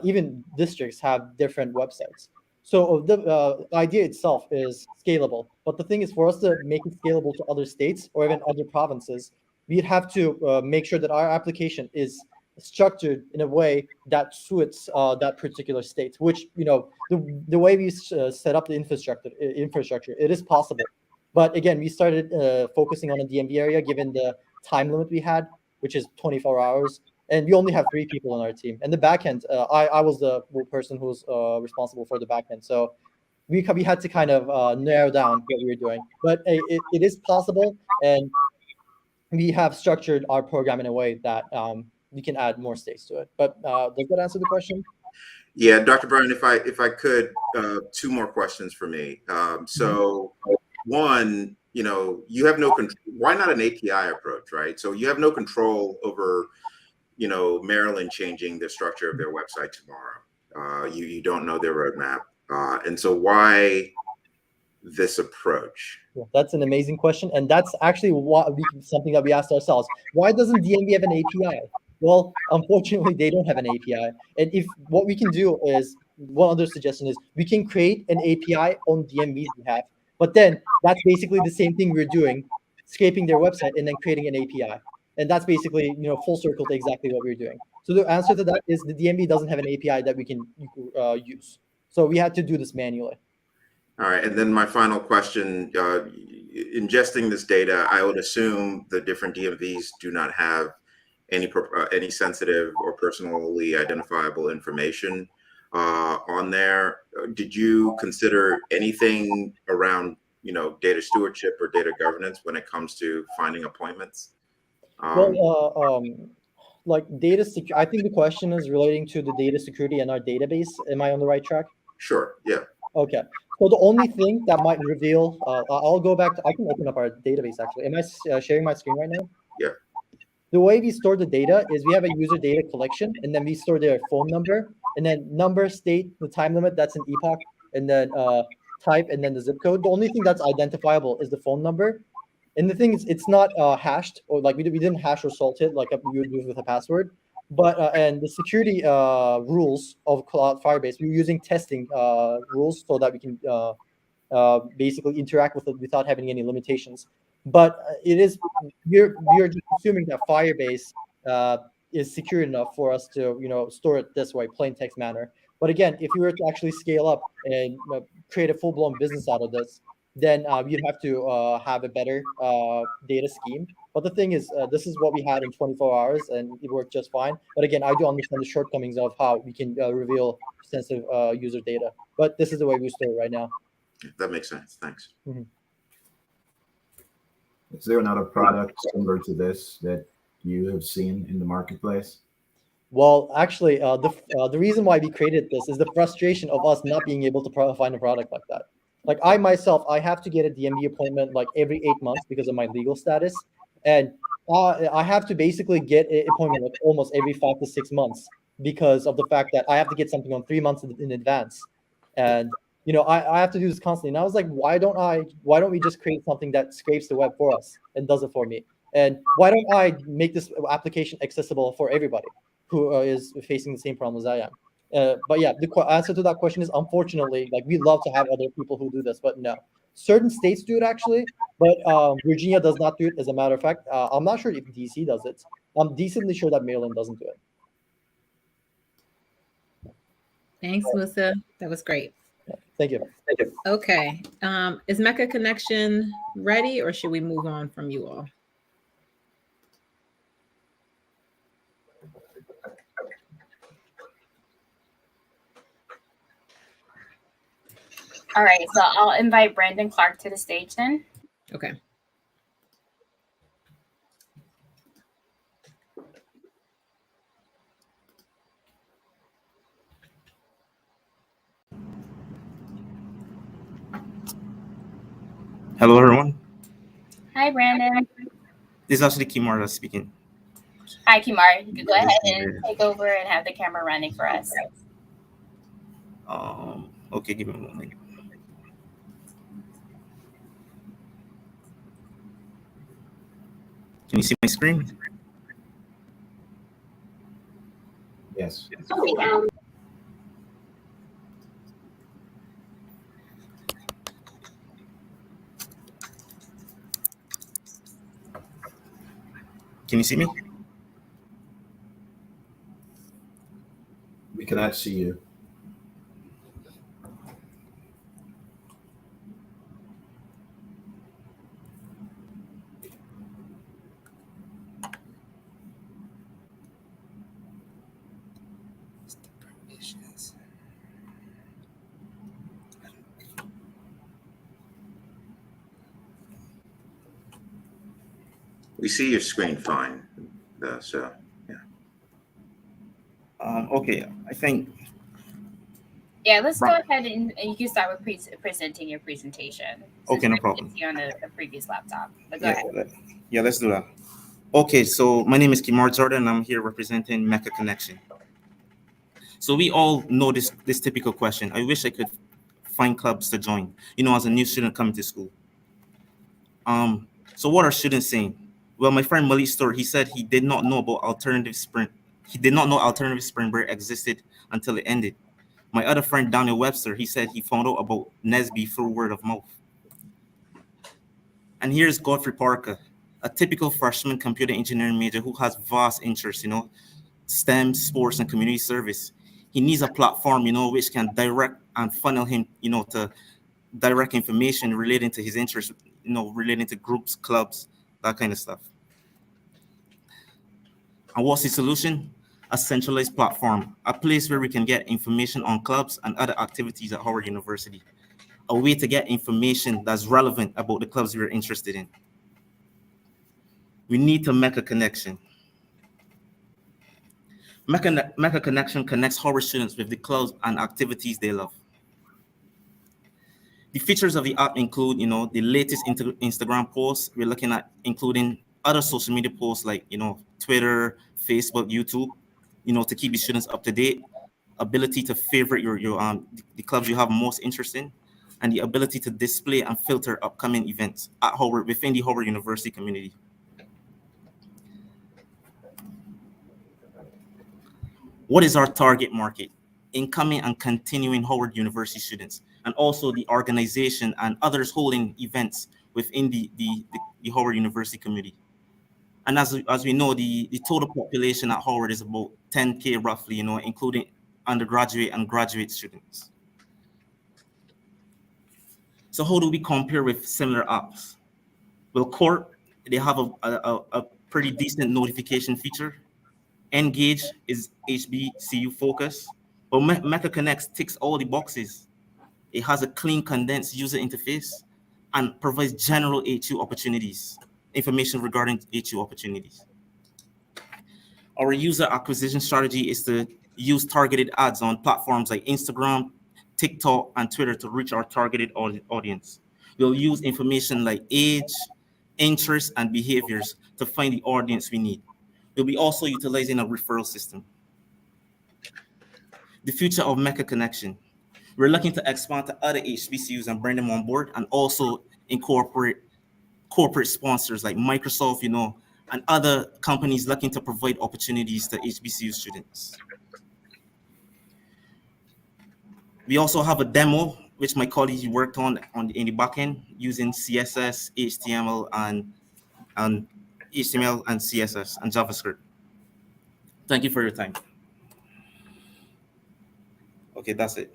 even districts, have different websites. So the idea itself is scalable. But the thing is, for us to make it scalable to other states or even other provinces, we'd have to make sure that our application is structured in a way that suits that particular state, which, the way we set up the infrastructure, it is possible. But again, we started focusing on the DMV area given the time limit we had, which is 24 hours. And we only have 3 people on our team. And the backend, I was the person who was responsible for the backend. So we had to kind of narrow down what we were doing. But it is possible. And we have structured our program in a way that we can add more states to it. But does that answer the question? Yeah, Dr. Brown, if I could, 2 more questions for me. So one, you have no control. Why not an API approach, right? So you have no control over, Maryland changing the structure of their website tomorrow. You don't know their roadmap. And so why this approach? Yeah, that's an amazing question. And that's actually something that we asked ourselves. Why doesn't DMV have an API? Well, unfortunately, they don't have an API. And if what we can do is, one other suggestion is we can create an API on DMV's behalf, but then that's basically the same thing we're doing, scraping their website and then creating an API. And that's basically, full circle to exactly what we're doing. So the answer to that is the DMV doesn't have an API that we can use. So we had to do this manually. All right. And then my final question, ingesting this data, I would assume the different DMVs do not have any sensitive or personally identifiable information on there. Did you consider anything around, data stewardship or data governance when it comes to finding appointments? Well, like data security. I think the question is relating to the data security and our database. Am I on the right track? Sure. Yeah. Okay. So the only thing that might reveal, I'll go back to, I can open up our database actually. Am I sharing my screen right now? Yeah. The way we store the data is we have a user data collection, and then we store their phone number, and then number, state, the time limit, that's an epoch, and then type, and then the zip code. The only thing that's identifiable is the phone number. And the thing is, it's not hashed, or like we didn't hash or salt it like we would do with a password. But and the security rules of Cloud Firebase, we're using testing rules so that we can basically interact with it without having any limitations. But it is we're just assuming that Firebase is secure enough for us to store it this way, plain text manner. But again, if you were to actually scale up and create a full blown business out of this, then you'd have to have a better data scheme. But the thing is, this is what we had in 24 hours, and it worked just fine. But again, I do understand the shortcomings of how we can reveal sensitive user data. But this is the way we store it right now. That makes sense. Thanks. Mm-hmm. Is there another product similar to this that you have seen in the marketplace? Well, actually, the reason why we created this is the frustration of us not being able to find a product like that. Like I myself, I have to get a DMV appointment like every 8 months because of my legal status, and I have to basically get an appointment like almost every 5 to 6 months because of the fact that I have to get something on 3 months in advance, and I have to do this constantly. And I was like, why don't we just create something that scrapes the web for us and does it for me? And why don't I make this application accessible for everybody who is facing the same problem as I am? But yeah, the answer to that question is unfortunately, like we love to have other people who do this, but no. Certain states do it actually, but Virginia does not do it. As a matter of fact, I'm not sure if DC does it. I'm decently sure that Maryland doesn't do it. Thanks, Musa. That was great. Thank you. Okay. Is Mecca Connection ready, or should we move on from you all? All right, so I'll invite Brandon Clark to the stage then. Okay. Hello, everyone. Hi, Brandon. This is actually Kimar speaking. Hi, Kimar. You can go ahead and take over and have the camera running for us. Okay, give me a moment. Can you see my screen? Yes. Can you see me? We cannot see you. We see your screen fine. So, yeah. Okay, I think. Yeah, let's go ahead and you can start with presenting your presentation. Okay, no problem. You on a previous laptop. But go ahead. Yeah, let's do that. Okay, so my name is Kimar Jordan. I'm here representing Mecca Connection. So we all know this typical question. I wish I could find clubs to join, as a new student coming to school. So what are students saying? Well, my friend Malik Store, he said he did not know about alternative sprint. He did not know alternative sprint break existed until it ended. My other friend Daniel Webster, he said he found out about Nesby through word of mouth. And here's Godfrey Parker, a typical freshman computer engineering major who has vast interests, STEM, sports, and community service. He needs a platform, which can direct and funnel him, to direct information relating to his interests, relating to groups, clubs, that kind of stuff. And what's the solution? A centralized platform, a place where we can get information on clubs and other activities at Howard University, a way to get information that's relevant about the clubs we're interested in. We need to make a connection. Mecca Connection connects Howard students with the clubs and activities they love. The features of the app include, the latest Instagram posts. We're looking at including other social media posts like, Twitter, Facebook, YouTube, to keep the students up to date. Ability to favorite your the clubs you have most interest in, and the ability to display and filter upcoming events at Howard within the Howard University community. What is our target market? Incoming and continuing Howard University students, and also the organization and others holding events within the Howard University community. And as we know, the total population at Howard is about 10K roughly, including undergraduate and graduate students. So how do we compare with similar apps? Well, Court, they have a pretty decent notification feature. Engage is HBCU focus, but Mecca Connects ticks all the boxes. It has a clean, condensed user interface and provides general HU opportunities, information regarding HU opportunities. Our user acquisition strategy is to use targeted ads on platforms like Instagram, TikTok, and Twitter to reach our targeted audience. We'll use information like age, interests, and behaviors to find the audience we need. We'll be also utilizing a referral system. The future of Mecca Connection. We're looking to expand to other HBCUs and bring them on board, and also incorporate corporate sponsors like Microsoft, and other companies looking to provide opportunities to HBCU students. We also have a demo, which my colleagues worked on in the backend using CSS, HTML, and HTML and CSS and JavaScript. Thank you for your time. Okay, that's it.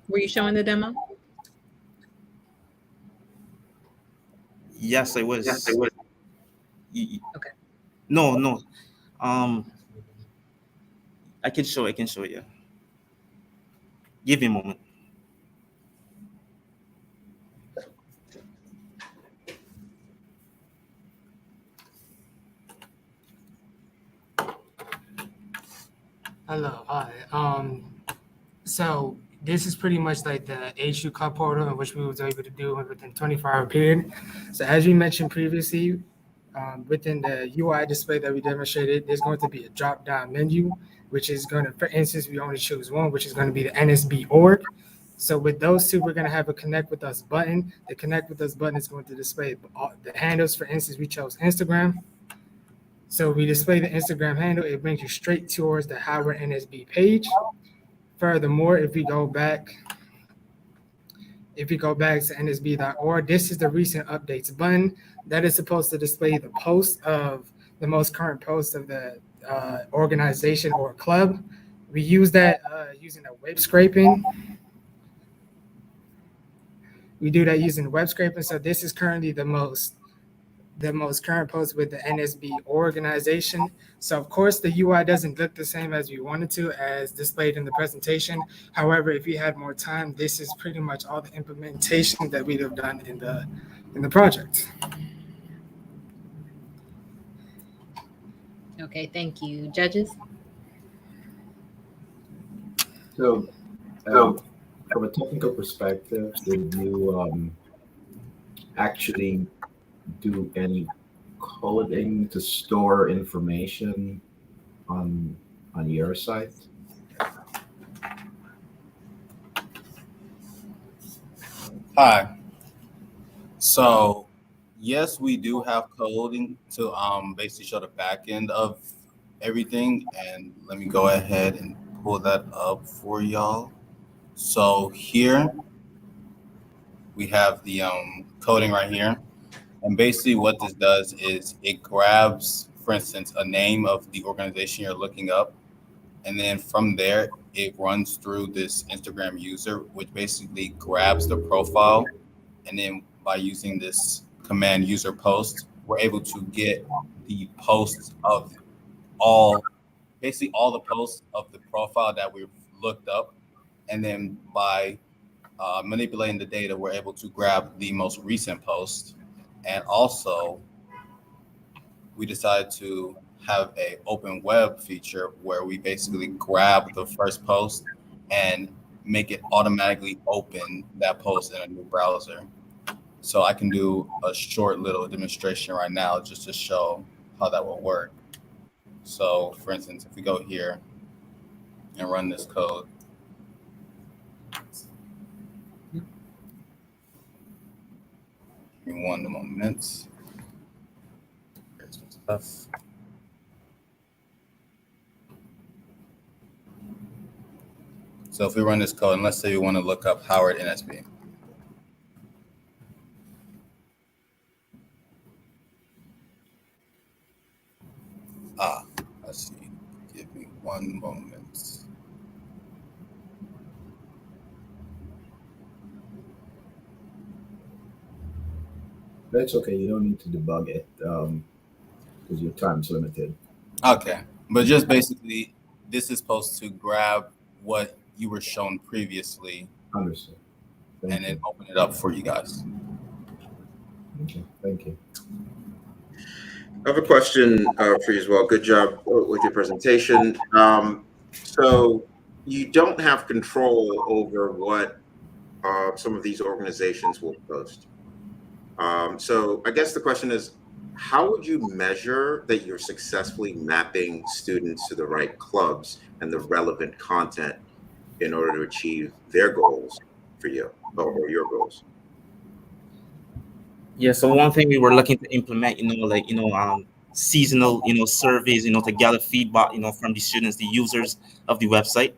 Were you showing the demo? Yes, I was. Okay. No. I can show it, yeah. Give me a moment. Hello, hi. So this is pretty much like the HU Club portal in which we was able to do within 24-hour period. So as we mentioned previously, within the UI display that we demonstrated, there's going to be a drop-down menu, which is going to, for instance, we only choose one, which is going to be the NSB org. So with those two, we're going to have a connect with us button. The connect with us button is going to display the handles. For instance, we chose Instagram. So we display the Instagram handle. It brings you straight towards the Howard NSB page. Furthermore, if we go back to nsb.org, this is the recent updates button that is supposed to display the post of the most current post of the organization or club. We use that using a web scraping. We do that using web scraping. So this is currently the most current post with the NSB organization. So of course the UI doesn't look the same as we wanted to as displayed in the presentation. However, if you had more time, this is pretty much all the implementation that we'd have done in the project. Okay, thank you. Judges? So from a technical perspective, did you actually do any coding to store information on your site? Hi. So yes, we do have coding to basically show the back end of everything, and let me go ahead and pull that up for y'all. So here we have the coding right here. And basically what this does is it grabs, for instance, a name of the organization you're looking up. And then from there, it runs through this Instagram user, which basically grabs the profile. And then by using this command user post, we're able to get the posts of basically all the posts of the profile that we've looked up. And then by manipulating the data, we're able to grab the most recent post. And also, we decided to have a open web feature where we basically grab the first post and make it automatically open that post in a new browser. So I can do a short little demonstration right now just to show how that will work. So for instance, if we go here and run this code, give me 1 moment. Here's some stuff. So if we run this code, and let's say we want to look up Howard NSB. Let's see. Give me 1 moment. That's okay. You don't need to debug it because your time's limited. Okay, but just basically, this is supposed to grab what you were shown previously. Understood. And then open it up for you guys. Okay, thank you. I have a question for you as well. Good job with your presentation. So you don't have control over what some of these organizations will post. So I guess the question is, how would you measure that you're successfully mapping students to the right clubs and the relevant content in order to achieve their goals for you or your goals? Yeah, so one thing we were looking to implement, seasonal, surveys, to gather feedback, from the students, the users of the website,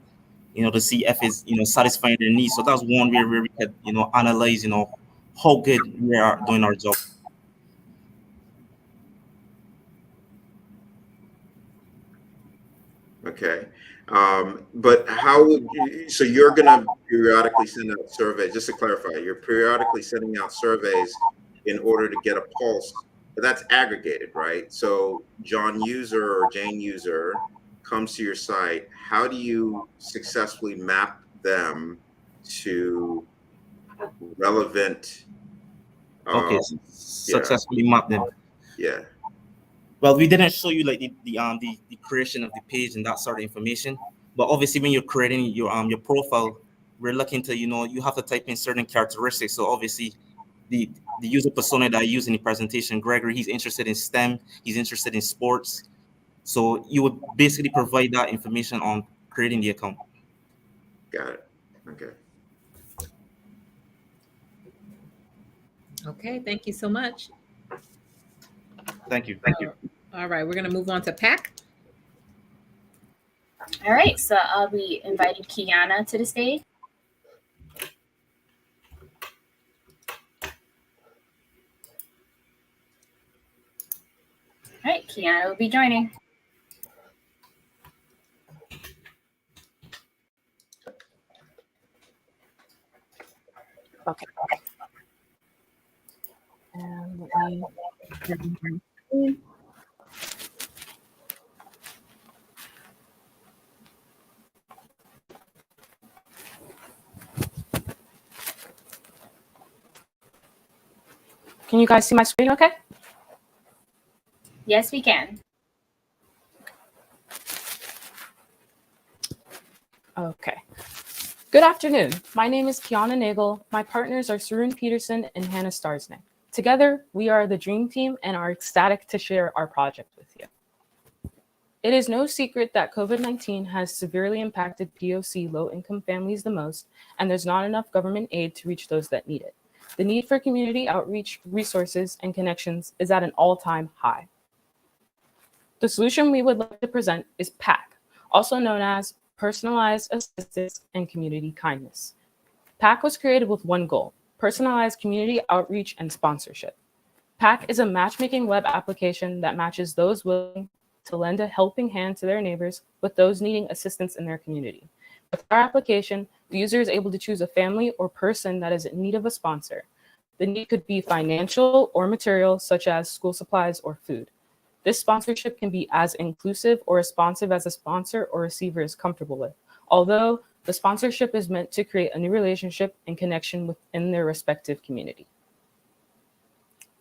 to see if it's, satisfying their needs. So that's one way where we could, analyze, how good we are doing our job. Okay. But how would you, so you're going to periodically send out surveys, just to clarify, you're periodically sending out surveys in order to get a pulse, but that's aggregated, right? So John user or Jane user comes to your site. How do you successfully map them to relevant? Okay, successfully map them. Yeah. Well, we didn't show you like the creation of the page and that sort of information, but obviously when you're creating your profile, we're looking to, you have to type in certain characteristics. So obviously the user persona that I use in the presentation, Gregory, he's interested in STEM, he's interested in sports. So you would basically provide that information on creating the account. Got it. Okay. Okay, thank you so much. Thank you. Thank you. All right, we're going to move on to Pack. All right, so I'll be inviting Kiana to the stage. All right, Kiana will be joining. Okay. Can you guys see my screen okay? Yes, we can. Okay. Good afternoon. My name is Kiana Nagel. My partners are Sarun Peterson and Hannah Starsnick. Together, we are the Dream Team and are ecstatic to share our project with you. It is no secret that COVID-19 has severely impacted POC low-income families the most, and there's not enough government aid to reach those that need it. The need for community outreach resources and connections is at an all-time high. The solution we would like to present is PAC, also known as Personalized Assistance and Community Kindness. PAC was created with one goal: personalized community outreach and sponsorship. PAC is a matchmaking web application that matches those willing to lend a helping hand to their neighbors with those needing assistance in their community. With our application, the user is able to choose a family or person that is in need of a sponsor. The need could be financial or material, such as school supplies or food. This sponsorship can be as inclusive or responsive as a sponsor or receiver is comfortable with, although the sponsorship is meant to create a new relationship and connection within their respective community.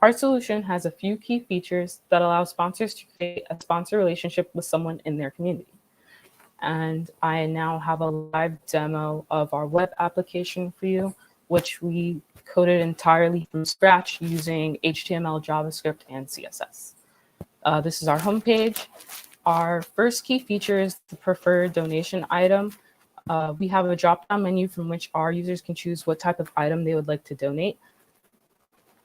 Our solution has a few key features that allow sponsors to create a sponsor relationship with someone in their community. And I now have a live demo of our web application for you, which we coded entirely from scratch using HTML, JavaScript, and CSS. This is our homepage. Our first key feature is the preferred donation item. We have a drop-down menu from which our users can choose what type of item they would like to donate.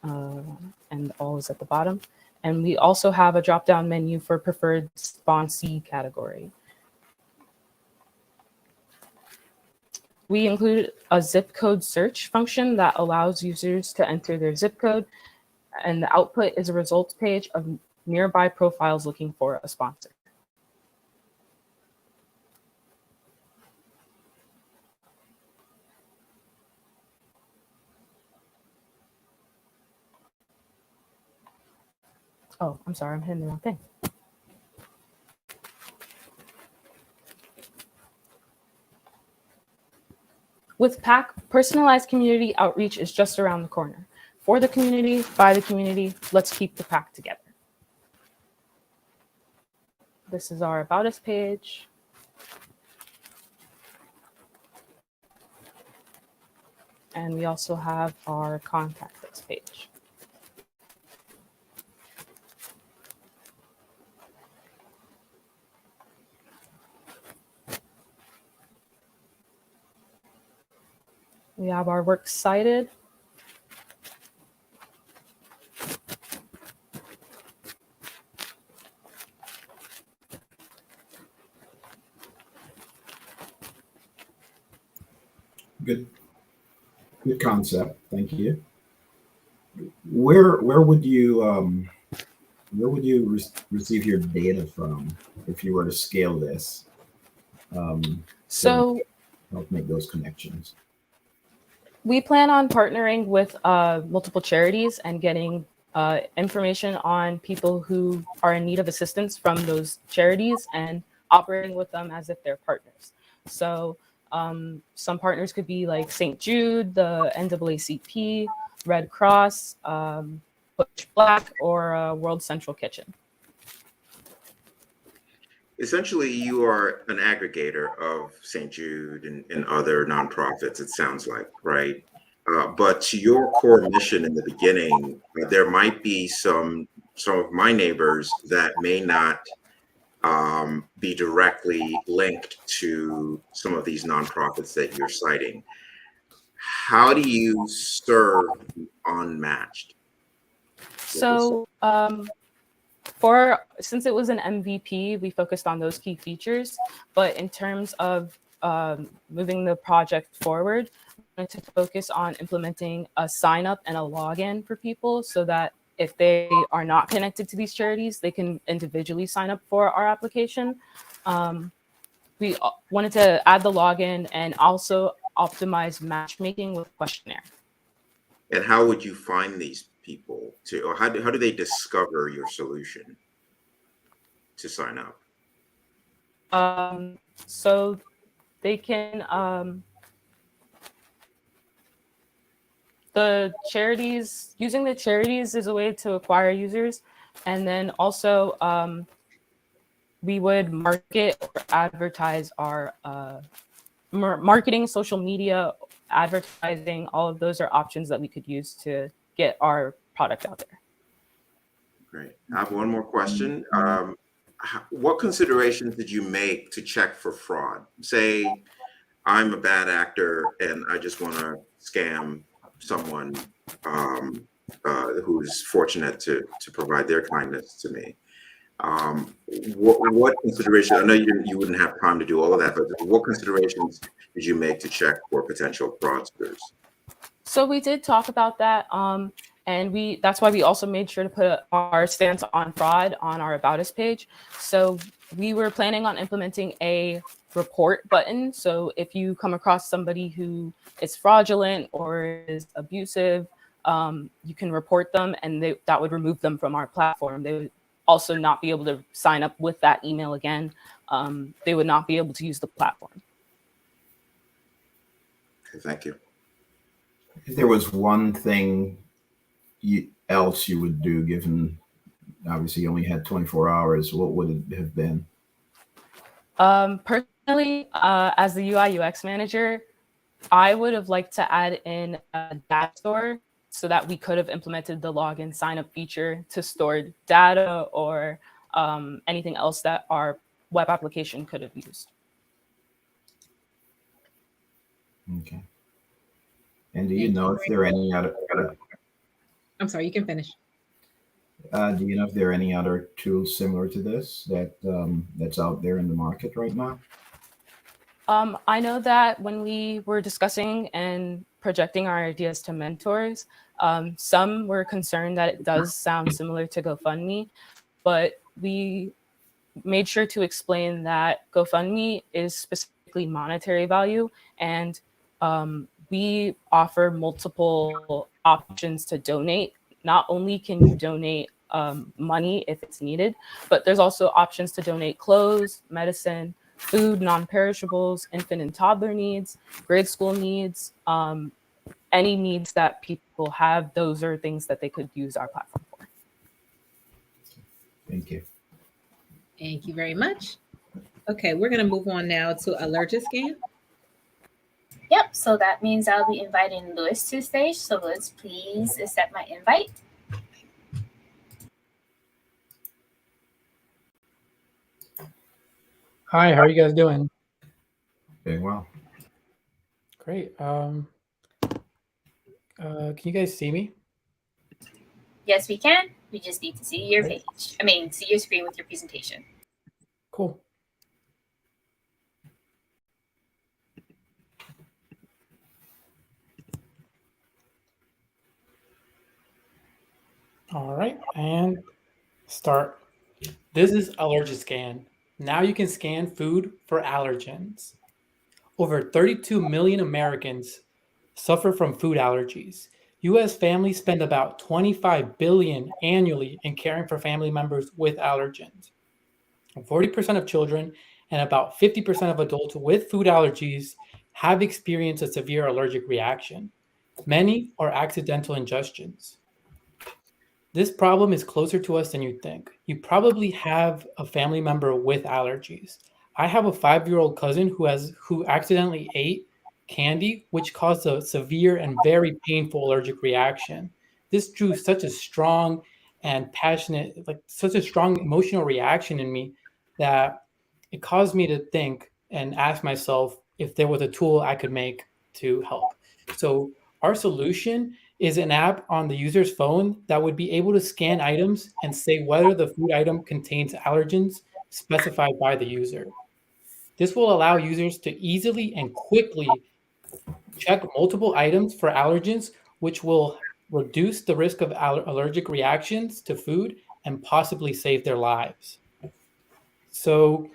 And all is at the bottom. And we also have a drop-down menu for preferred sponsee category. We include a zip code search function that allows users to enter their zip code, and the output is a results page of nearby profiles looking for a sponsor. Oh, I'm sorry, I'm hitting the wrong thing. With PAC, personalized community outreach is just around the corner. For the community, by the community, let's keep the PAC together. This is our About Us page. And we also have our Contact Us page. We have our works cited. Good concept. Thank you. Where would you receive your data from if you were to scale this? So help make those connections. we plan on partnering with multiple charities and getting information on people who are in need of assistance from those charities and operating with them as if they're partners. So some partners could be like St. Jude, the NAACP, Red Cross, Push Black, or World Central Kitchen. Essentially, you are an aggregator of St. Jude and other nonprofits, it sounds like, right? But to your core mission in the beginning, there might be some of my neighbors that may not be directly linked to some of these nonprofits that you're citing. How do you serve unmatched? So since it was an MVP, we focused on those key features. But in terms of moving the project forward, we wanted to focus on implementing a sign up and a login for people so that if they are not connected to these charities, they can individually sign up for our application. We wanted to add the login and also optimize matchmaking with questionnaire. And how would you find these people or how do they discover your solution to sign up? So they can, using the charities is a way to acquire users. And then also we would market or advertise our marketing, social media, advertising, all of those are options that we could use to get our product out there. Great. I have one more question. What considerations did you make to check for fraud? Say I'm a bad actor and I just want to scam someone who's fortunate to provide their kindness to me. What consideration? I know you wouldn't have time to do all of that, but what considerations did you make to check for potential fraudsters? So we did talk about that, and that's why we also made sure to put our stance on fraud on our About Us page. So we were planning on implementing a report button. So if you come across somebody who is fraudulent or is abusive, you can report them, and that would remove them from our platform. They would also not be able to sign up with that email again. They would not be able to use the platform. Okay, thank you. If there was one thing else you would do, given obviously you only had 24 hours? What would it have been? Personally, as the UI UX manager, I would have liked to add in a data store so that we could have implemented the login sign up feature to store data or anything else that our web application could have used. Okay. And do you know if there are any other? I'm sorry, you can finish. Do you know if there are any other tools similar to this that's out there in the market right now? I know that when we were discussing and projecting our ideas to mentors, some were concerned that it does sound similar to GoFundMe, but we made sure to explain that GoFundMe is specifically monetary value, and we offer multiple options to donate. Not only can you donate money if it's needed, but there's also options to donate clothes, medicine, food, non-perishables, infant and toddler needs, grade school needs, any needs that people have. Those are things that they could use our platform for. Thank you. Thank you very much. Okay, we're going to move on now to Allergic Scan. Yep, so that means I'll be inviting Louis to the stage. So Louis, please accept my invite. Hi, how are you guys doing? Doing well. Great. Can you guys see me? Yes, we can. We just need to see your page. See your screen with your presentation. Cool. All right, and start. This is Allergic Scan. Now you can scan food for allergens. Over 32 million Americans suffer from food allergies. U.S. families spend about $25 billion annually in caring for family members with allergens. 40% of children and about 50% of adults with food allergies have experienced a severe allergic reaction. Many are accidental ingestions. This problem is closer to us than you think. You probably have a family member with allergies. I have a 5-year-old cousin who accidentally ate candy, which caused a severe and very painful allergic reaction. This drew such a strong and passionate, such a strong emotional reaction in me that it caused me to think and ask myself if there was a tool I could make to help. So our solution is an app on the user's phone that would be able to scan items and say whether the food item contains allergens specified by the user. This will allow users to easily and quickly check multiple items for allergens, which will reduce the risk of allergic reactions to food and possibly save their lives. So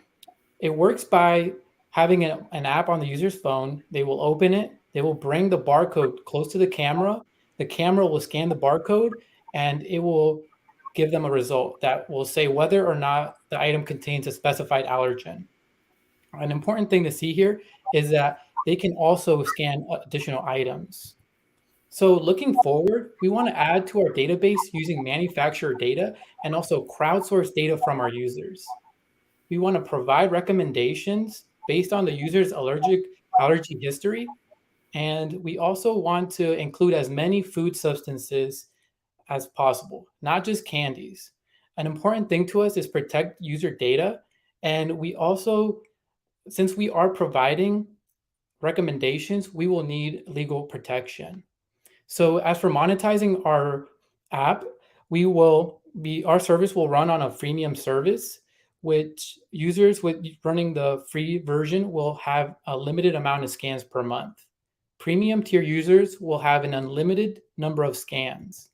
it works by having an app on the user's phone. They will open it. They will bring the barcode close to the camera. The camera will scan the barcode, and it will give them a result that will say whether or not the item contains a specified allergen. An important thing to see here is that they can also scan additional items. So looking forward, we want to add to our database using manufacturer data and also crowdsource data from our users. We want to provide recommendations based on the user's allergy history. And we also want to include as many food substances as possible, not just candies. An important thing to us is protect user data. And we also, since we are providing recommendations, we will need legal protection. So as for monetizing our app, our service will run on a freemium service, which users with running the free version will have a limited amount of scans per month. Premium tier users will have an unlimited number of scans.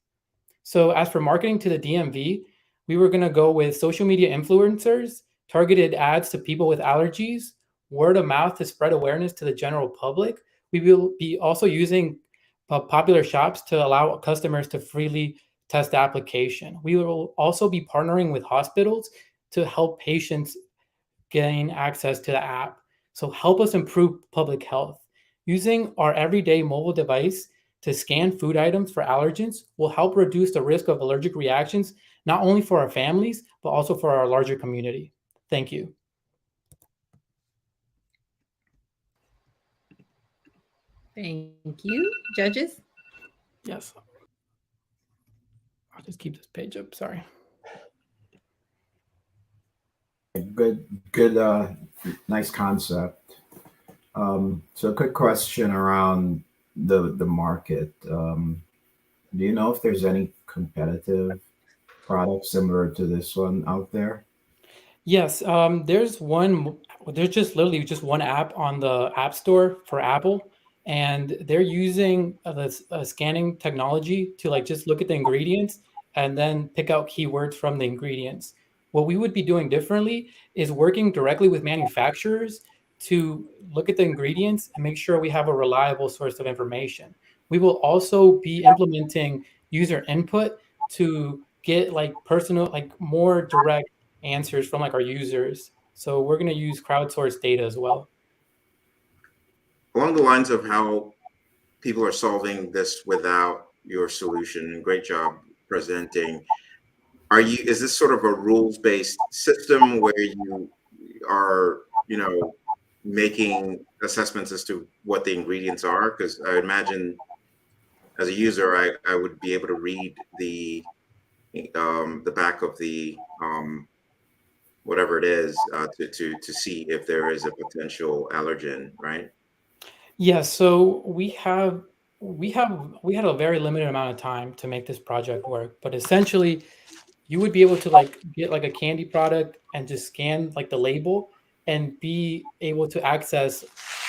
So as for marketing to the DMV, we were going to go with social media influencers, targeted ads to people with allergies, word of mouth to spread awareness to the general public. We will be also using popular shops to allow customers to freely test the application. We will also be partnering with hospitals to help patients gain access to the app. So help us improve public health. Using our everyday mobile device to scan food items for allergens will help reduce the risk of allergic reactions, not only for our families, but also for our larger community. Thank you. Thank you. Judges? Yes. I'll just keep this page up, sorry. Good, nice concept. So a quick question around the market. Do you know if there's any competitive products similar to this one out there? Yes, there's just literally just one app on the App Store for Apple, and they're using the scanning technology to like just look at the ingredients and then pick out keywords from the ingredients. What we would be doing differently is working directly with manufacturers to look at the ingredients and make sure we have a reliable source of information. We will also be implementing user input to get like personal, like more direct answers from like our users. So we're going to use crowdsourced data as well. Along the lines of how people are solving this without your solution, and great job presenting. Is this sort of a rules-based system where you are, making assessments as to what the ingredients are? Because I imagine as a user, I would be able to read the back of the whatever it is to see if there is a potential allergen, right? Yeah, so we had a very limited amount of time to make this project work, but essentially you would be able to like get like a candy product and just scan like the label and be able to access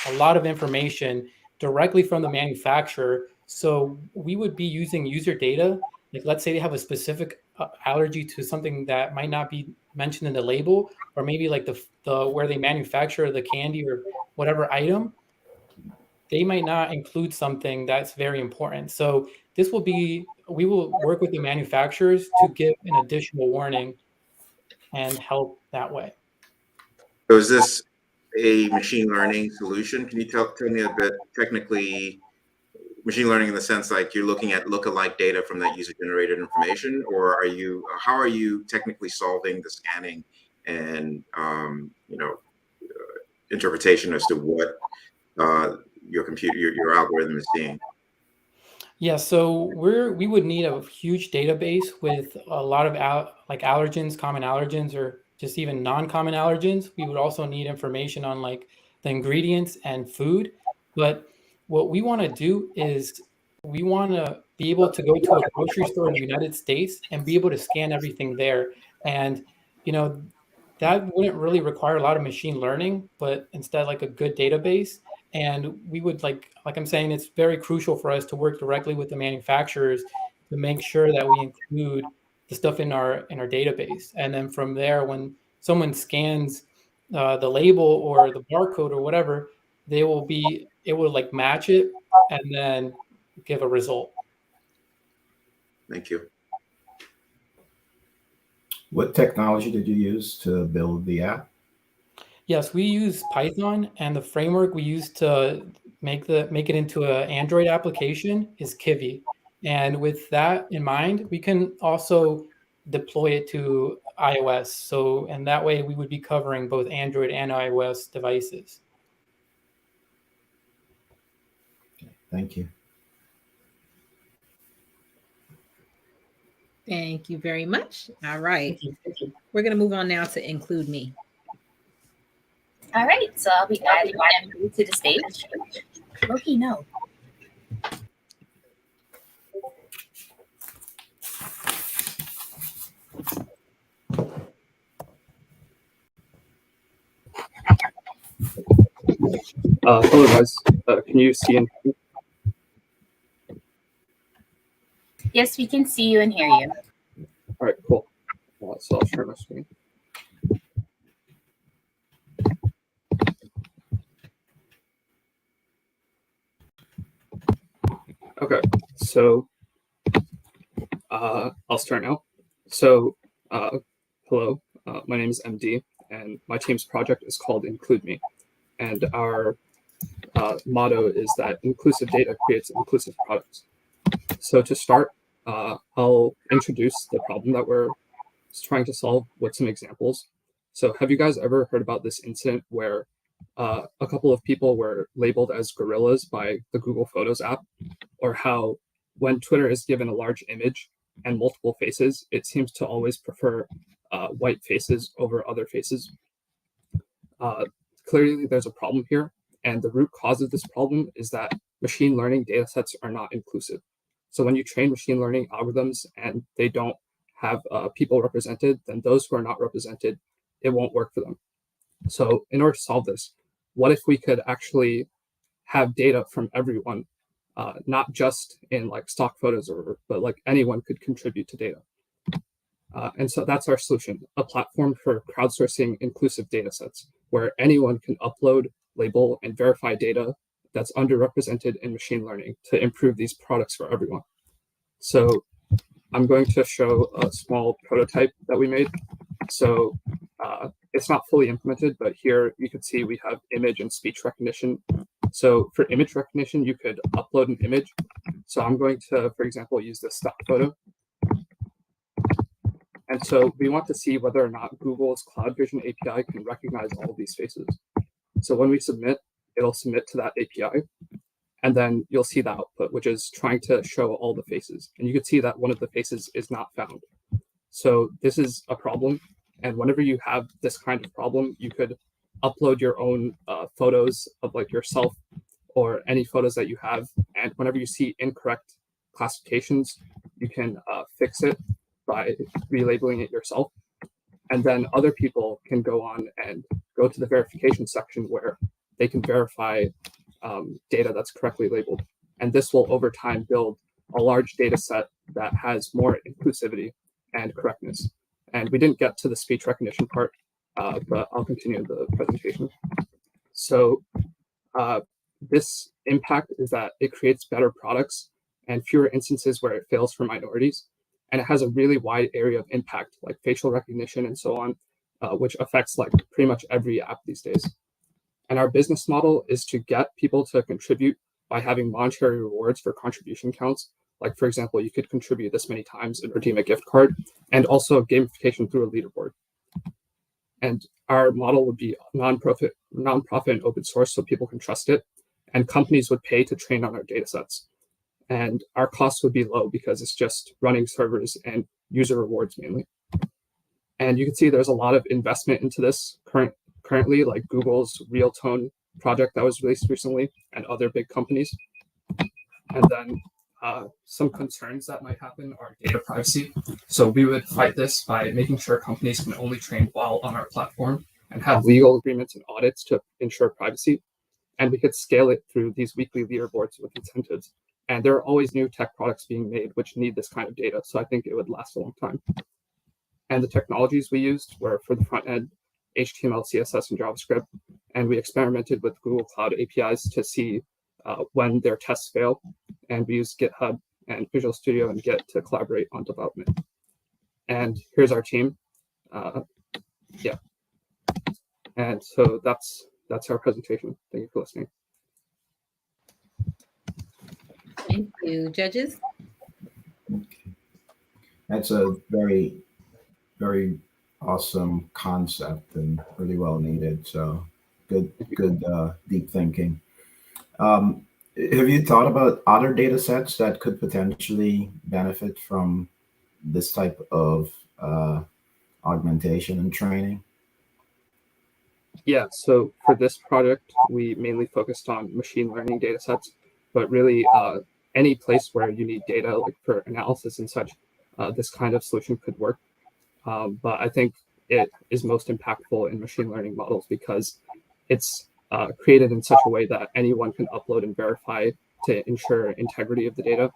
a lot of information directly from the manufacturer. So we would be using user data. Like let's say they have a specific allergy to something that might not be mentioned in the label, or maybe like the where they manufacture the candy or whatever item, they might not include something that's very important. So we will work with the manufacturers to give an additional warning and help that way. So is this a machine learning solution? Can you tell me a bit technically, machine learning in the sense like you're looking at lookalike data from that user generated information, or how are you technically solving the scanning and interpretation as to what your algorithm is seeing? Yeah, so we would need a huge database with a lot of allergens, common allergens, or just even non-common allergens. We would also need information on like the ingredients and food. But what we want to do is we want to be able to go to a grocery store in the United States and be able to scan everything there. And that wouldn't really require a lot of machine learning, but instead like a good database. And we would like I'm saying, it's very crucial for us to work directly with the manufacturers to make sure that we include the stuff in our database. And then from there, when someone scans the label or the barcode or whatever, it will like match it and then give a result. Thank you. What technology did you use to build the app? Yes, we use Python, and the framework we use to make it into an Android application is Kivy. And with that in mind, we can also deploy it to iOS. So, and that way we would be covering both Android and iOS devices. Thank you. Thank you very much. All right. Thank you. We're going to move on now to Include Me. All right, so I'll be adding them to the stage. Okay, no. Hello guys, can you see and hear me? Yes, we can see you and hear you. All right, cool. So I'll share my screen. Okay, so I'll start now. So hello, my name is MD, and my team's project is called Include Me. And our motto is that inclusive data creates inclusive products. So to start, I'll introduce the problem that we're trying to solve with some examples. So have you guys ever heard about this incident where a couple of people were labeled as gorillas by the Google Photos app, or how when Twitter is given a large image and multiple faces, it seems to always prefer white faces over other faces? Clearly, there's a problem here, and the root cause of this problem is that machine learning datasets are not inclusive. So when you train machine learning algorithms and they don't have people represented, then those who are not represented, it won't work for them. So in order to solve this, what if we could actually have data from everyone, not just in like stock photos, but like anyone could contribute to data. And so that's our solution, a platform for crowdsourcing inclusive data sets where anyone can upload, label, and verify data that's underrepresented in machine learning to improve these products for everyone. So I'm going to show a small prototype that we made. So it's not fully implemented, but here you can see we have image and speech recognition. So for image recognition, you could upload an image. So I'm going to, for example, use this stock photo. And so we want to see whether or not Google's Cloud Vision API can recognize all of these faces. So when we submit, it'll submit to that API. And then you'll see the output, which is trying to show all the faces. And you can see that one of the faces is not found. So this is a problem. And whenever you have this kind of problem, you could upload your own photos of like yourself or any photos that you have. And whenever you see incorrect classifications, you can fix it by relabeling it yourself. And then other people can go on and go to the verification section where they can verify data that's correctly labeled. And this will over time build a large data set that has more inclusivity and correctness. And we didn't get to the speech recognition part, but I'll continue the presentation. So this impact is that it creates better products and fewer instances where it fails for minorities. And it has a really wide area of impact, like facial recognition and so on, which affects like pretty much every app these days. And our business model is to get people to contribute by having monetary rewards for contribution counts. Like, for example, you could contribute this many times and redeem a gift card, and also gamification through a leaderboard. And our model would be nonprofit and open source so people can trust it. And companies would pay to train on our data sets. And our costs would be low because it's just running servers and user rewards mainly. And you can see there's a lot of investment into this currently, like Google's Real Tone project that was released recently and other big companies. And then some concerns that might happen are data privacy. So we would fight this by making sure companies can only train while on our platform and have legal agreements and audits to ensure privacy. And we could scale it through these weekly leaderboards with incentives. And there are always new tech products being made which need this kind of data. So I think it would last a long time. And the technologies we used were for the front end, HTML, CSS, and JavaScript. And we experimented with Google Cloud APIs to see when their tests fail. And we used GitHub and Visual Studio and Git to collaborate on development. And here's our team. Yeah. And so that's our presentation. Thank you for listening. Thank you, judges. That's a very, very awesome concept and really well needed. So good, deep thinking. Have you thought about other data sets that could potentially benefit from this type of augmentation and training? Yeah, so for this project, we mainly focused on machine learning data sets, but really any place where you need data, like for analysis and such, this kind of solution could work. But I think it is most impactful in machine learning models because it's created in such a way that anyone can upload and verify to ensure integrity of the data.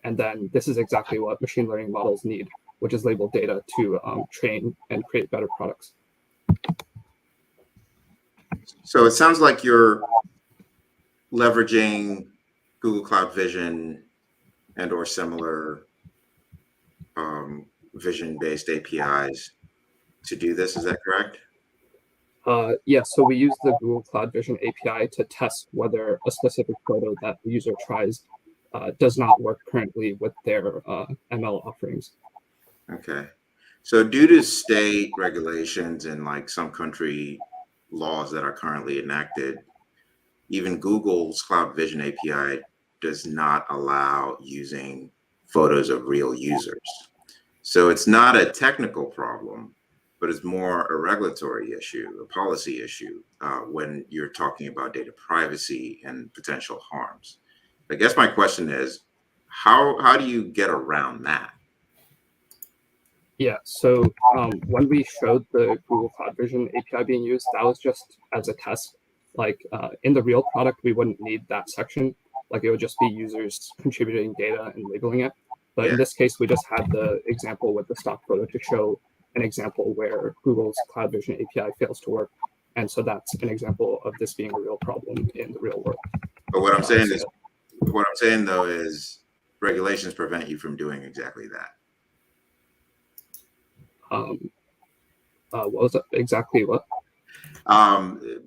And then this is exactly what machine learning models need, which is labeled data to train and create better products. So it sounds like you're leveraging Google Cloud Vision and or similar vision-based APIs to do this. Is that correct? Yeah, so we use the Google Cloud Vision API to test whether a specific photo that the user tries does not work currently with their ML offerings. Okay. So due to state regulations and like some country laws that are currently enacted, even Google's Cloud Vision API does not allow using photos of real users. So it's not a technical problem, but it's more a regulatory issue, a policy issue when you're talking about data privacy and potential harms. I guess my question is, how do you get around that? Yeah, so when we showed the Google Cloud Vision API being used, that was just as a test. Like in the real product, we wouldn't need that section. Like it would just be users contributing data and labeling it. But in this case, we just had the example with the stock photo to show an example where Google's Cloud Vision API fails to work. And so that's an example of this being a real problem in the real world. But what I'm saying though is regulations prevent you from doing exactly that. What was that? Exactly what?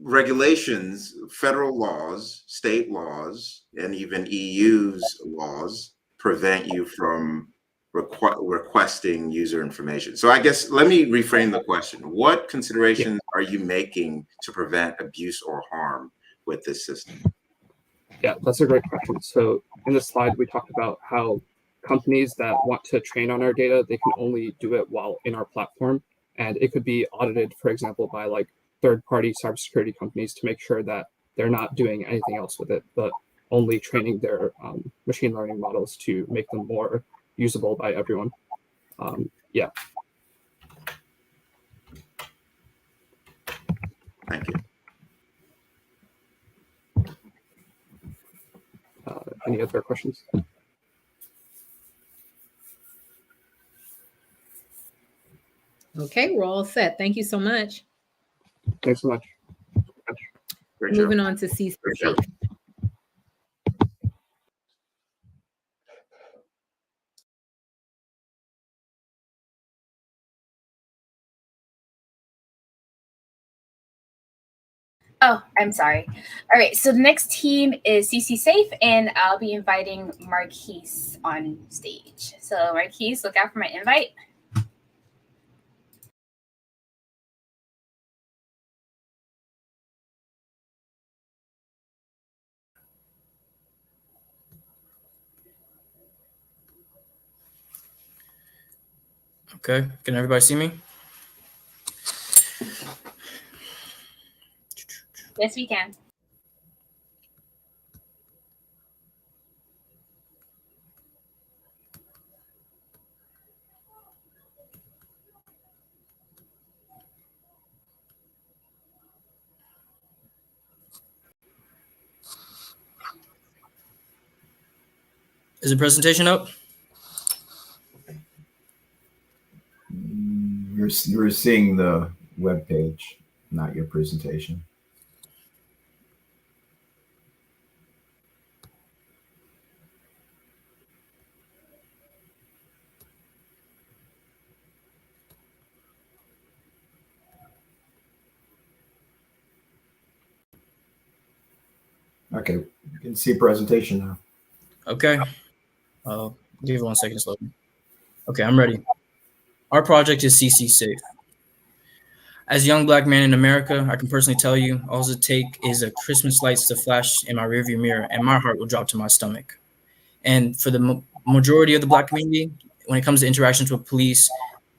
Regulations, federal laws, state laws, and even EU's laws prevent you from requesting user information. So I guess let me reframe the question. What considerations are you making to prevent abuse or harm with this system? Yeah, that's a great question. So in this slide, we talked about how companies that want to train on our data, they can only do it while in our platform. And it could be audited, for example, by like third-party cybersecurity companies to make sure that they're not doing anything else with it, but only training their machine learning models to make them more usable by everyone. Yeah. Thank you. Any other questions? Okay, we're all set. Thank you so much. Thanks so much. Great Moving job. on to CC. Great job. Oh, I'm sorry. All right, so the next team is CC Safe, and I'll be inviting Marquise on stage. So Marquise, look out for my invite. Okay, can everybody see me? Yes, we can. Is the presentation up? You're seeing the web page, not your presentation. Okay, you can see presentation now. Okay. Give it 1 second, slow. Okay, I'm ready. Our project is CC Safe. As a young Black man in America, I can personally tell you, all it takes is a Christmas lights to flash in my rearview mirror, and my heart will drop to my stomach. And for the majority of the Black community, when it comes to interactions with police,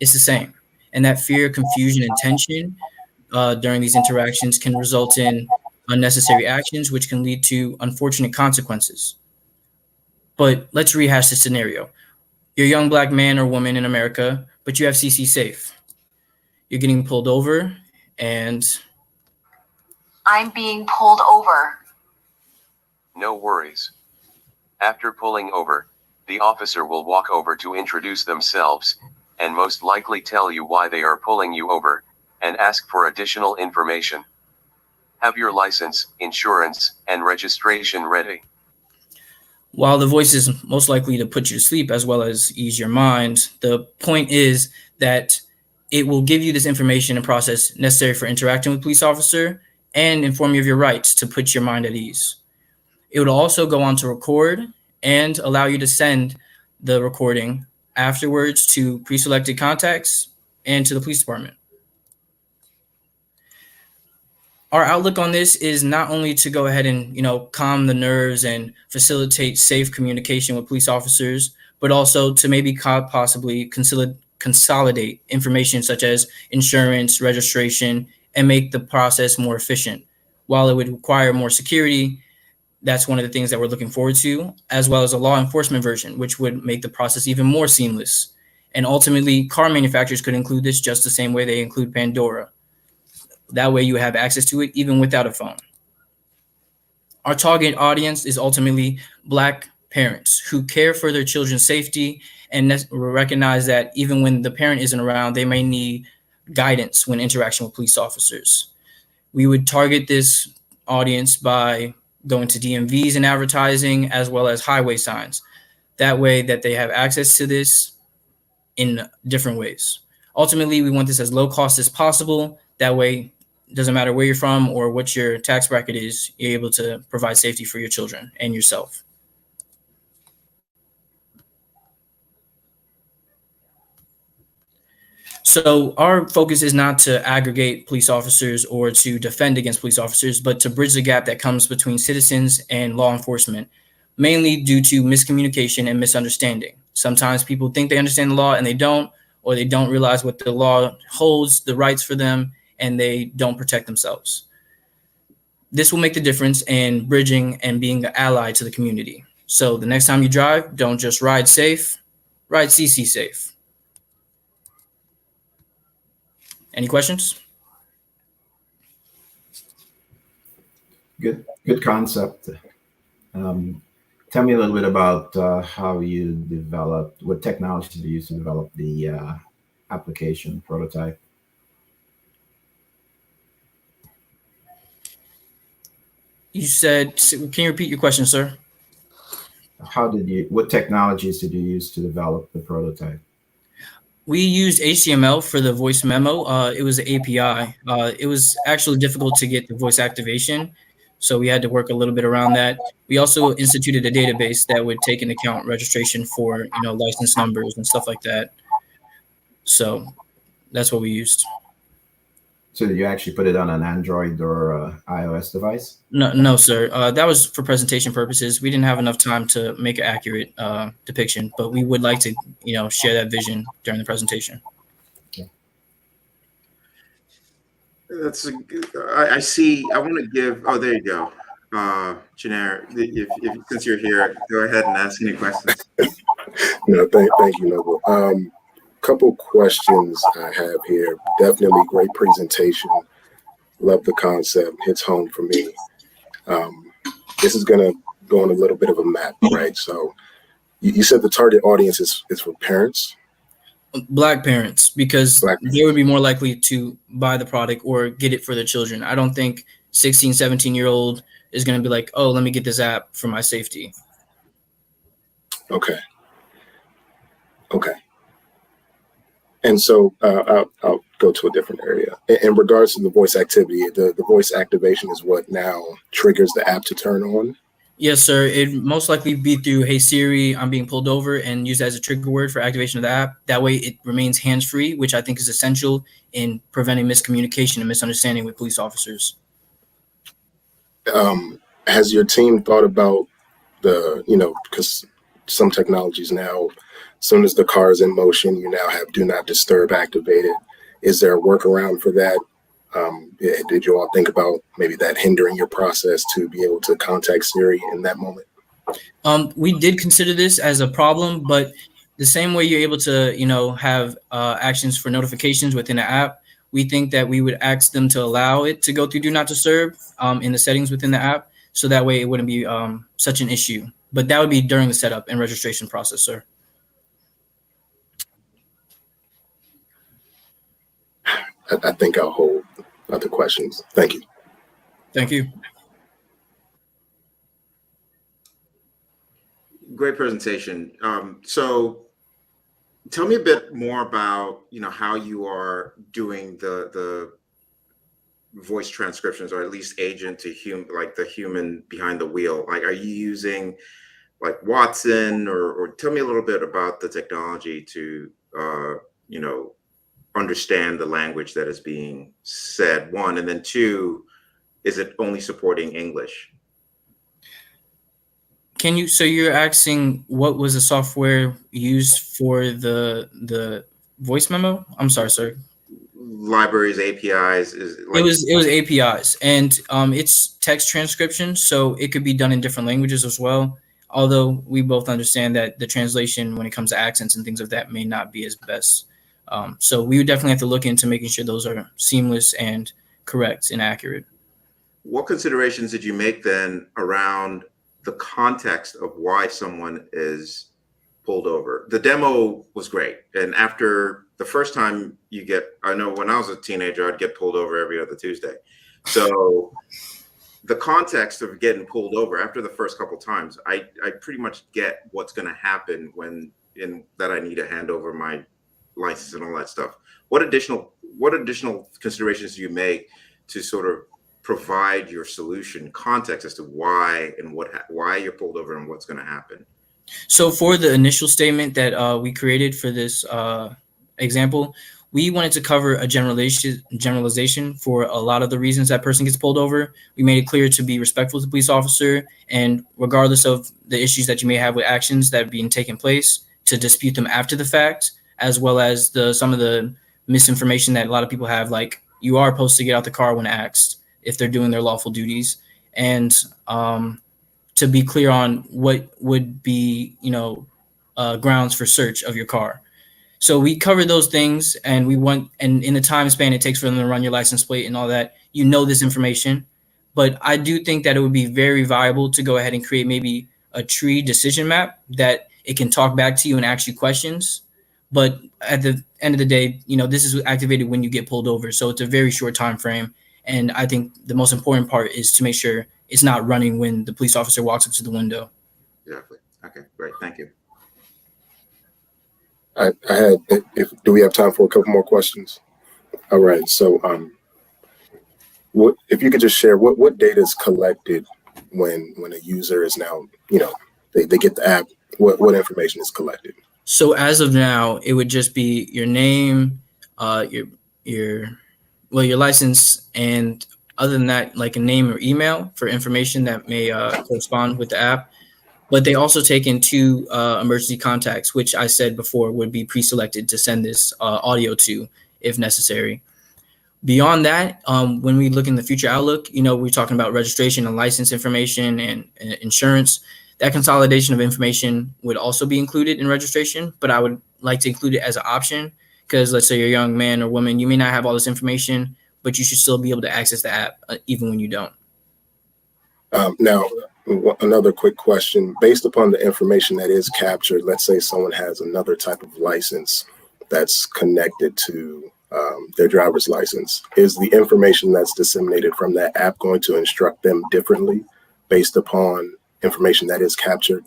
it's the same. And that fear, confusion, and tension during these interactions can result in unnecessary actions, which can lead to unfortunate consequences. But let's rehash the scenario. You're a young Black man or woman in America, but you have CC Safe. You're getting pulled over and... I'm being pulled over. No worries. After pulling over, the officer will walk over to introduce themselves, and most likely tell you why they are pulling you over, and ask for additional information. Have your license, insurance, and registration ready. While the voice is most likely to put you to sleep as well as ease your mind, the point is that it will give you this information and process necessary for interacting with police officer and inform you of your rights to put your mind at ease. It would also go on to record and allow you to send the recording afterwards to pre-selected contacts and to the police department. Our outlook on this is not only to go ahead and, calm the nerves and facilitate safe communication with police officers, but also to maybe possibly consolidate information such as insurance, registration, and make the process more efficient. While it would require more security, that's one of the things that we're looking forward to, as well as a law enforcement version, which would make the process even more seamless. And ultimately, car manufacturers could include this just the same way they include Pandora. That way you have access to it even without a phone. Our target audience is ultimately Black parents who care for their children's safety and recognize that even when the parent isn't around, they may need guidance when interaction with police officers. We would target this audience by going to DMVs and advertising, as well as highway signs. That way that they have access to this in different ways. Ultimately, we want this as low cost as possible. That way, it doesn't matter where you're from or what your tax bracket is, you're able to provide safety for your children and yourself. So our focus is not to aggregate police officers or to defend against police officers, but to bridge the gap that comes between citizens and law enforcement, mainly due to miscommunication and misunderstanding. Sometimes people think they understand the law and they don't, or they don't realize what the law holds, the rights for them, and they don't protect themselves. This will make the difference in bridging and being an ally to the community. So the next time you drive, don't just ride safe, ride CC safe. Any questions? Good concept. Tell me a little bit about how you developed, what technology you used to develop the application prototype. You said, can you repeat your question, sir? What technologies did you use to develop the prototype? We used HTML for the voice memo. It was an API. It was actually difficult to get the voice activation, so we had to work a little bit around that. We also instituted a database that would take into account registration for, license numbers and stuff like that. So that's what we used. So did you actually put it on an Android or iOS device? No, sir. That was for presentation purposes. We didn't have enough time to make an accurate depiction, but we would like to, share that vision during the presentation. Okay. I see. I want to give. Oh, there you go, Janair. Since you're here, go ahead and ask any questions. No, thank you, Noble. Couple questions I have here. Definitely great presentation. Love the concept. Hits home for me. This is gonna go on a little bit of a map, right? So you said the target audience is for parents? Black parents, because they would be more likely to buy the product or get it for their children. I don't think 16, 17-year-old is gonna be like, oh, let me get this app for my safety. Okay. And so I'll go to a different area. In regards to the voice activity, the voice activation is what now triggers the app to turn on? Yes, sir. It'd most likely be through, hey, Siri, I'm being pulled over, and use as a trigger word for activation of the app. That way it remains hands-free, which I think is essential in preventing miscommunication and misunderstanding with police officers. Has your team thought about because some technologies now, as soon as the car is in motion, you now have do not disturb activated. Is there a workaround for that? Did you all think about maybe that hindering your process to be able to contact Siri in that moment? We did consider this as a problem, but the same way you're able to, have actions for notifications within an app, we think that we would ask them to allow it to go through do not disturb in the settings within the app. So that way it wouldn't be such an issue. But that would be during the setup and registration process, sir. I think I'll hold other questions. Thank you. Thank you. Great presentation. So Tell me a bit more about, how you are doing the voice transcriptions, or at least agent to human, like the human behind the wheel. Like, are you using like Watson, or tell me a little bit about the technology to, you know, understand the language that is being said, one, and then two, is it only supporting English? Can you? So you're asking what was the software used for the voice memo? I'm sorry, sir. Libraries, APIs, is like It was APIs, and it's text transcription, so it could be done in different languages as well. Although we both understand that the translation, when it comes to accents and things of that, may not be as best. So we would definitely have to look into making sure those are seamless and correct and accurate. What considerations did you make then around the context of why someone is pulled over? The demo was great. And after the first time I know when I was a teenager, I'd get pulled over every other Tuesday. So the context of getting pulled over after the first couple of times, I pretty much get what's going to happen that I need to hand over my license and all that stuff. What additional considerations do you make to sort of provide your solution context as to why you're pulled over and what's going to happen? So for the initial statement that we created for this example, we wanted to cover a generalization for a lot of the reasons that person gets pulled over. We made it clear to be respectful to the police officer, and regardless of the issues that you may have with actions that are being taken place, to dispute them after the fact, as well as some of the misinformation that a lot of people have, like you are supposed to get out the car when asked if they're doing their lawful duties, and to be clear on what would be, grounds for search of your car. So we covered those things, and and in the time span it takes for them to run your license plate and all that, this information. But I do think that it would be very viable to go ahead and create maybe a tree decision map that it can talk back to you and ask you questions. But at the end of the day, this is activated when you get pulled over. So it's a very short time frame. And I think the most important part is to make sure it's not running when the police officer walks up to the window. Exactly. Okay, great. Thank you. Do we have time for a couple more questions? All right. So, if you could just share what data is collected when a user is now, they get the app, what information is collected? So as of now, it would just be your name, your license, and other than that, like a name or email for information that may correspond with the app. But they also take in 2 emergency contacts, which I said before would be pre-selected to send this audio to if necessary. Beyond that, when we look in the future outlook, we're talking about registration and license information and insurance. That consolidation of information would also be included in registration, but I would like to include it as an option, because let's say you're a young man or woman, you may not have all this information, but you should still be able to access the app even when you don't. Now, another quick question. Based upon the information that is captured, let's say someone has another type of license that's connected to their driver's license. Is the information that's disseminated from that app going to instruct them differently based upon information that is captured?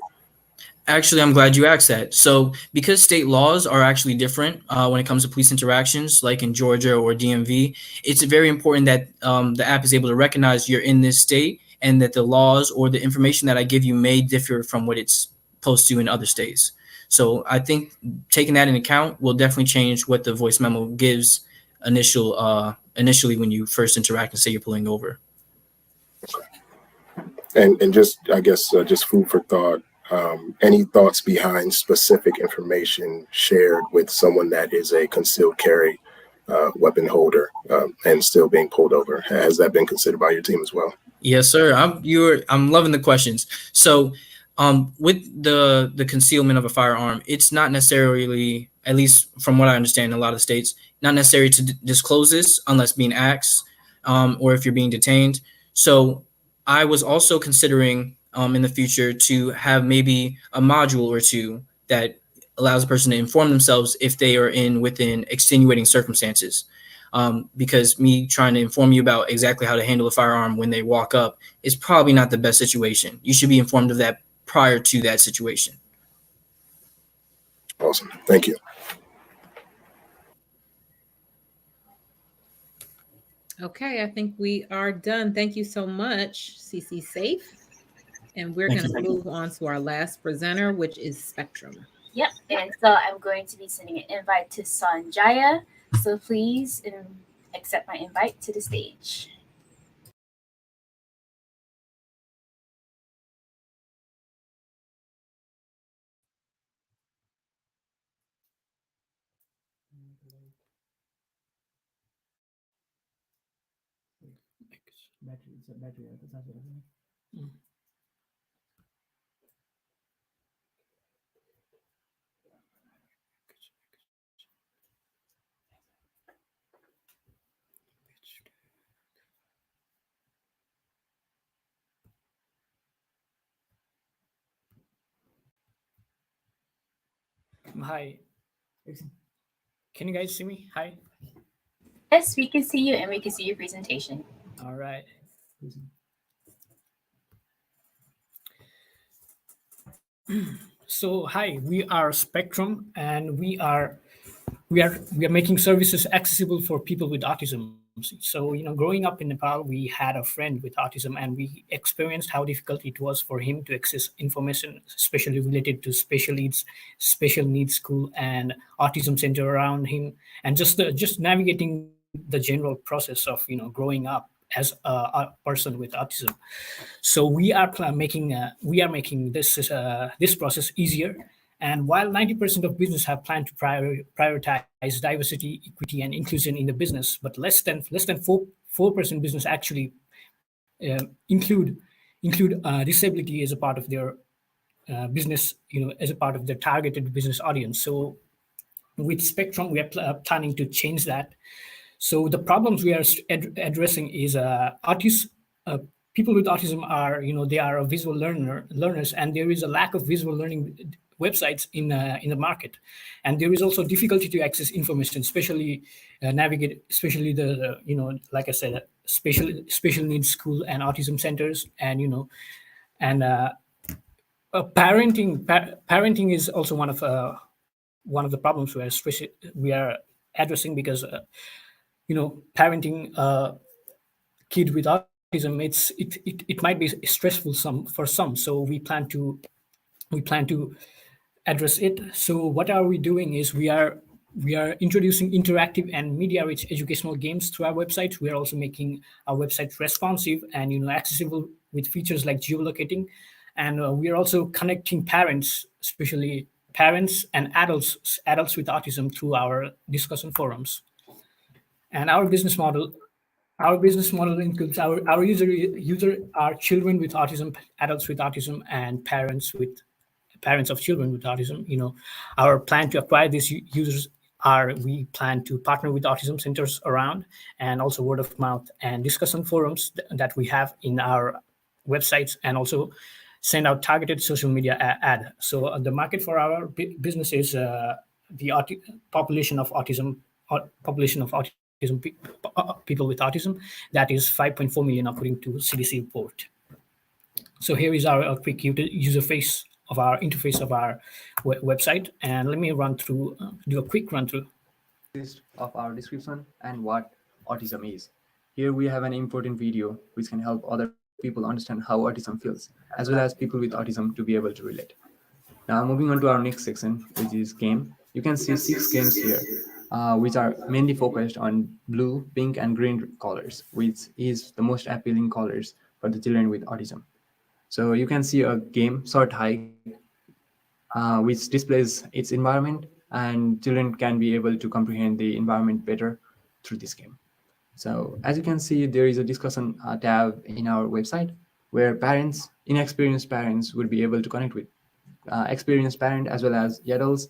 Actually, I'm glad you asked that. So because state laws are actually different when it comes to police interactions, like in Georgia or DMV, it's very important that the app is able to recognize you're in this state, and that the laws or the information that I give you may differ from what it's supposed to in other states. So I think taking that into account will definitely change what the voice memo gives initially when you first interact and say you're pulling over. And just, I guess, just food for thought. Any thoughts behind specific information shared with someone that is a concealed carry weapon holder and still being pulled over? Has that been considered by your team as well? Yes, sir. I'm loving the questions. So with the concealment of a firearm, it's not necessarily, at least from what I understand in a lot of states, not necessary to disclose this unless being asked or if you're being detained. So I was also considering in the future to have maybe a module or 2 that allows a person to inform themselves if they are within extenuating circumstances. Because me trying to inform you about exactly how to handle a firearm when they walk up is probably not the best situation. You should be informed of that prior to that situation. Awesome. Thank you. Okay, I think we are done. Thank you so much, CC Safe. And we're going to move on to our last presenter, which is Spectrum. Yep. And so I'm going to be sending an invite to Sanjaya. So please accept my invite to the stage. Hi. Can you guys see me? Hi. Yes, we can see you and we can see your presentation. All right. So hi, we are Spectrum, and we are making services accessible for people with autism. So growing up in Nepal, we had a friend with autism, and we experienced how difficult it was for him to access information, especially related to special needs school and autism center around him, and just navigating the general process of growing up as a person with autism. So we are making this process easier. And while 90% of business have planned to prioritize diversity, equity, and inclusion in the business, but less than 4% business actually include disability as a part of their business, as a part of their targeted business audience. So with Spectrum, we are planning to change that. So the problems we are addressing is people with autism are, they are visual learners, and there is a lack of visual learning websites in the market, and there is also difficulty to access information, especially especially the like I said, special needs school and autism centers, and parenting is also one of the problems we are addressing, because parenting a kid with autism, it might be stressful for some. So we plan to address it. So what are we doing is we are introducing interactive and media-rich educational games to our website. We are also making our website responsive and accessible with features like geolocating, and we are also connecting parents, especially parents and adults with autism, through our discussion forums. And our business model includes our user are children with autism, adults with autism, and parents of children with autism. Our plan to acquire these users we plan to partner with autism centers around, and also word of mouth and discussion forums that we have in our websites, and also send out targeted social media ad. So the market for our business is the population of autism people with autism. That is 5.4 million according to CDC report. So here is our quick interface of our website, and let me do a quick run through of our description and what autism is. Here we have an important video which can help other people understand how autism feels, as well as people with autism to be able to relate. Now moving on to our next section, which is game. You can see 6 games here, which are mainly focused on blue, pink, and green colors, which is the most appealing colors for the children with autism. So you can see a game, Sort High, which displays its environment, and children can be able to comprehend the environment better through this game. So as you can see, there is a discussion tab in our website where inexperienced parents would be able to connect with experienced parent, as well as adults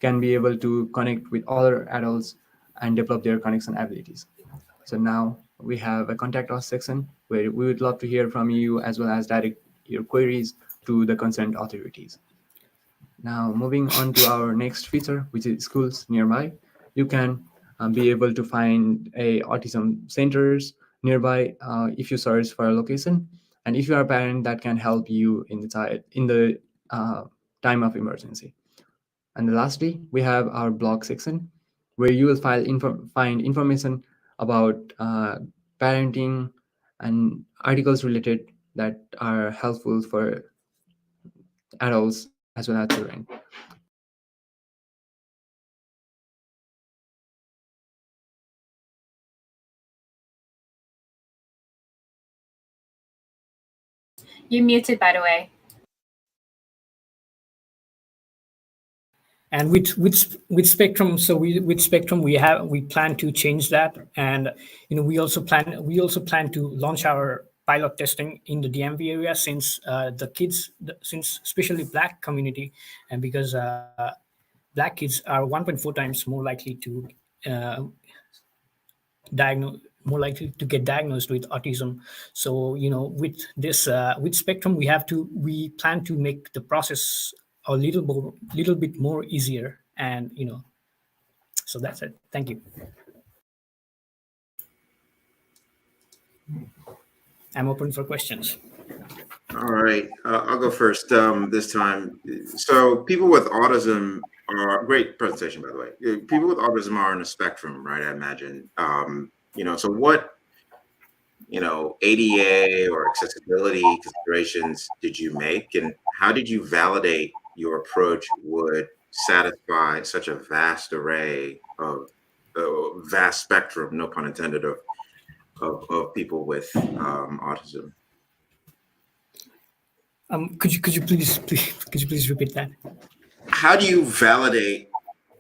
can be able to connect with other adults and develop their connection abilities. So now we have a contact us section where we would love to hear from you, as well as direct your queries to the concerned authorities. Now moving on to our next feature, which is schools nearby. You can be able to find a autism centers nearby if you search for a location, and if you are a parent, that can help you in the time of emergency. And lastly, we have our blog section where you will find information about parenting and articles related that are helpful for adults as well as children. You're muted, by the way. And with Spectrum, so with Spectrum we plan to change that, and we also plan to launch our pilot testing in the DMV area, since since especially Black community, and because Black kids are 1.4 times more likely to get diagnosed with autism. So with this with Spectrum, we plan to make the process a little bit more easier, and so that's it. Thank you. I'm open for questions. All right, I'll go first this time. So people with autism are great presentation, by the way. People with autism are on a spectrum, right? I imagine. So what ADA or accessibility considerations did you make, and how did you validate your approach would satisfy such a vast array of vast spectrum, no pun intended, of people with autism? Could you please repeat that? How do you validate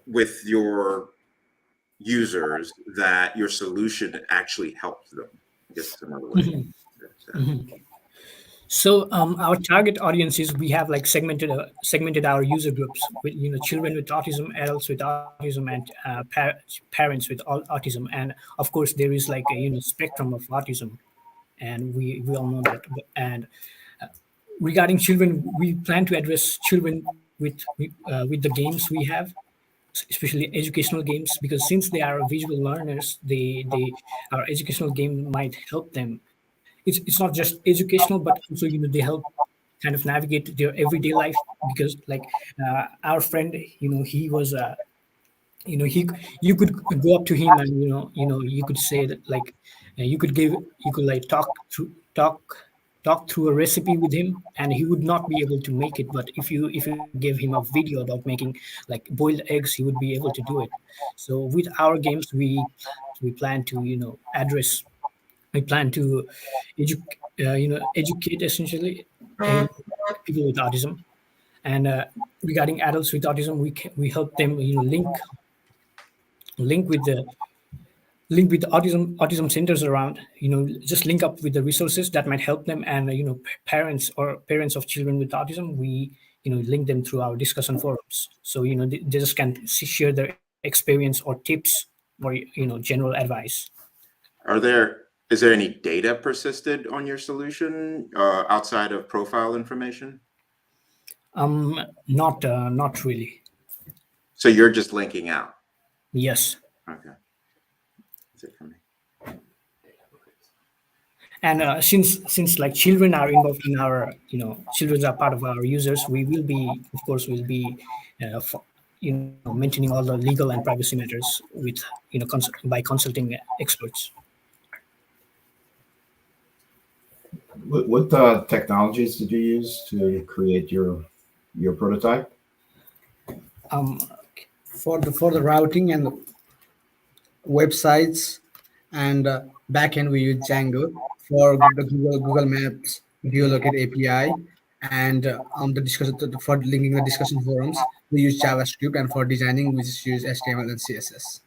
with your users that your solution actually helps them? I guess that's another way. Mm-hmm. So our target audiences, we have like segmented our user groups with children with autism, adults with autism, and parents with autism, and of course there is like a spectrum of autism, and we all know that. And regarding children, we plan to address children with the games we have, especially educational games, because since they are visual learners, our educational game might help them. It's not just educational, but also they help kind of navigate their everyday life, because like our friend, he was you could go up to him and you could say that like you could like talk through a recipe with him, and he would not be able to make it. But if you give him a video about making like boiled eggs, he would be able to do it. So with our games, we plan to educate essentially people with autism. And regarding adults with autism, we help them link with the autism centers around, just link up with the resources that might help them. And parents of children with autism, we link them through our discussion forums, so they just can share their experience or tips or general advice. Is there any data persisted on your solution outside of profile information? Not really. So you're just linking out? Yes. Okay. That's it for me. And since like children are involved in our, children are part of our users, we will be, of course, maintaining all the legal and privacy matters with, by consulting experts. What technologies did you use to create your prototype? For the routing and the websites and backend, we use Django. For the Google Maps geolocate API, and the discussion for linking the discussion forums, we use JavaScript, and for designing, we just use HTML and CSS.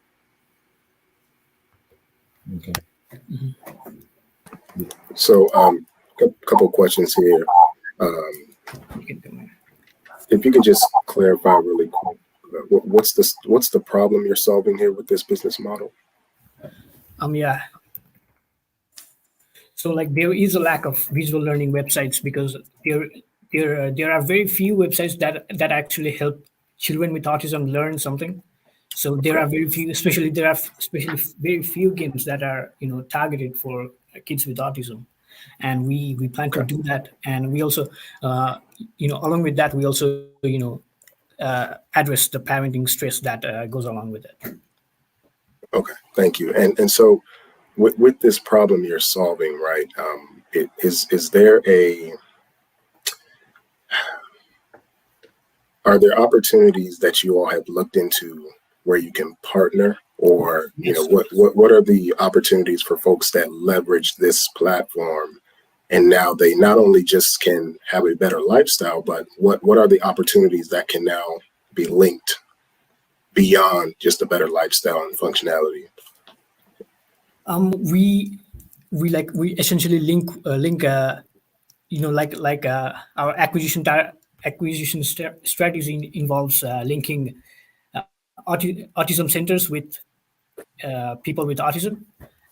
Okay. Mm-hmm. So, couple questions here. If you could just clarify really quick, what's the problem you're solving here with this business model? Yeah. So like there is a lack of visual learning websites, because there are very few websites that actually help children with autism learn something. So there are very few, especially very few games that are targeted for kids with autism, and we plan to do that. And we also along with that, we also address the parenting stress that goes along with it. Okay, thank you. And so with this problem you're solving, right? Is there are there opportunities that you all have looked into where you can partner, or what are the opportunities for folks that leverage this platform, and now they not only just can have a better lifestyle, but what are the opportunities that can now be linked beyond just a better lifestyle and functionality? We essentially link our acquisition strategy involves linking autism centers with people with autism,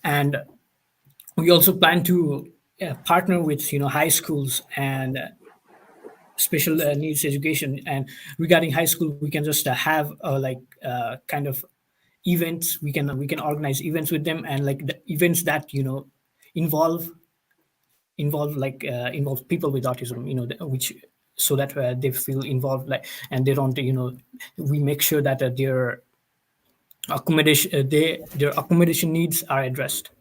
and we also plan to partner with high schools and special needs education. And regarding high school, we can just have kind of events. We can organize events with them, and like the events that involve people with autism, which so that they feel involved, and they don't we make sure that their accommodation needs are addressed.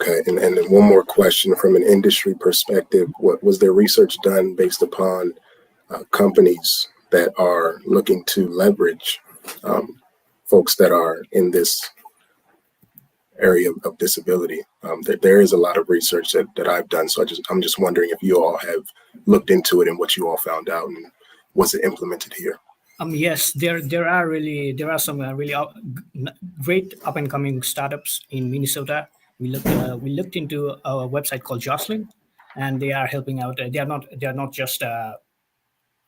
Okay, and then one more question from an industry perspective. What was there research done based upon companies that are looking to leverage folks that are in this area of disability? There is a lot of research that I've done, so I'm just wondering if you all have looked into it and what you all found out, and was it implemented here? Yes, there are some really great up and coming startups in Minnesota. We looked into a website called Jocelyn, and they are helping out. They are not just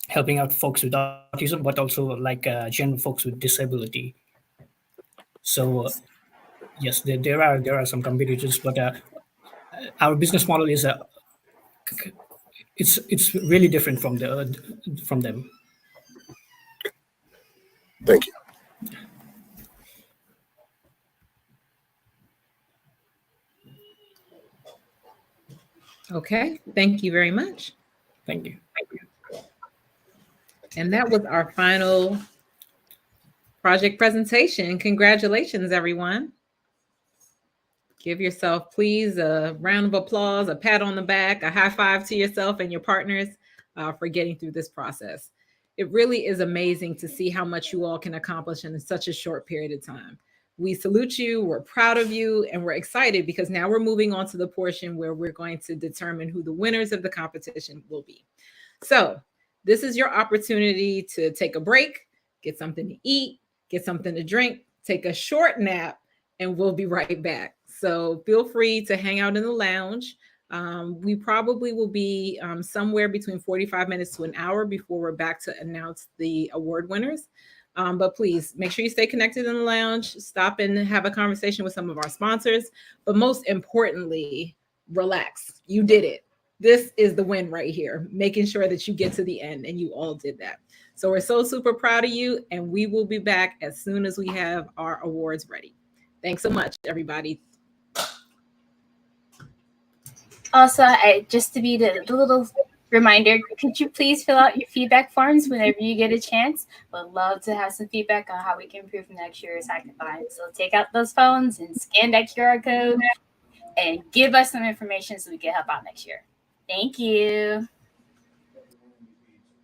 helping out folks with autism, but also general folks with disability. So yes, there are some competitors, but our business model is it's really different from them. Thank you. Okay, thank you very much. Thank you. And that was our final project presentation. Congratulations, everyone. Give yourself, please, a round of applause, a pat on the back, a high five to yourself and your partners for getting through this process. It really is amazing to see how much you all can accomplish in such a short period of time. We salute you, we're proud of you, and we're excited because now we're moving on to the portion where we're going to determine who the winners of the competition will be. So this is your opportunity to take a break, get something to eat, get something to drink, take a short nap, and we'll be right back. So feel free to hang out in the lounge. We probably will be somewhere between 45 minutes to an hour before we're back to announce the award winners. But please make sure you stay connected in the lounge, stop and have a conversation with some of our sponsors. But most importantly, relax. You did it. This is the win right here, making sure that you get to the end, and you all did that. So we're so super proud of you, and we will be back as soon as we have our awards ready. Thanks so much, everybody. Also, just to be the little reminder, could you please fill out your feedback forms whenever you get a chance? We'd love to have some feedback on how we can improve next year's hackathon. So take out those phones and scan that QR code and give us some information so we can help out next year. Thank you.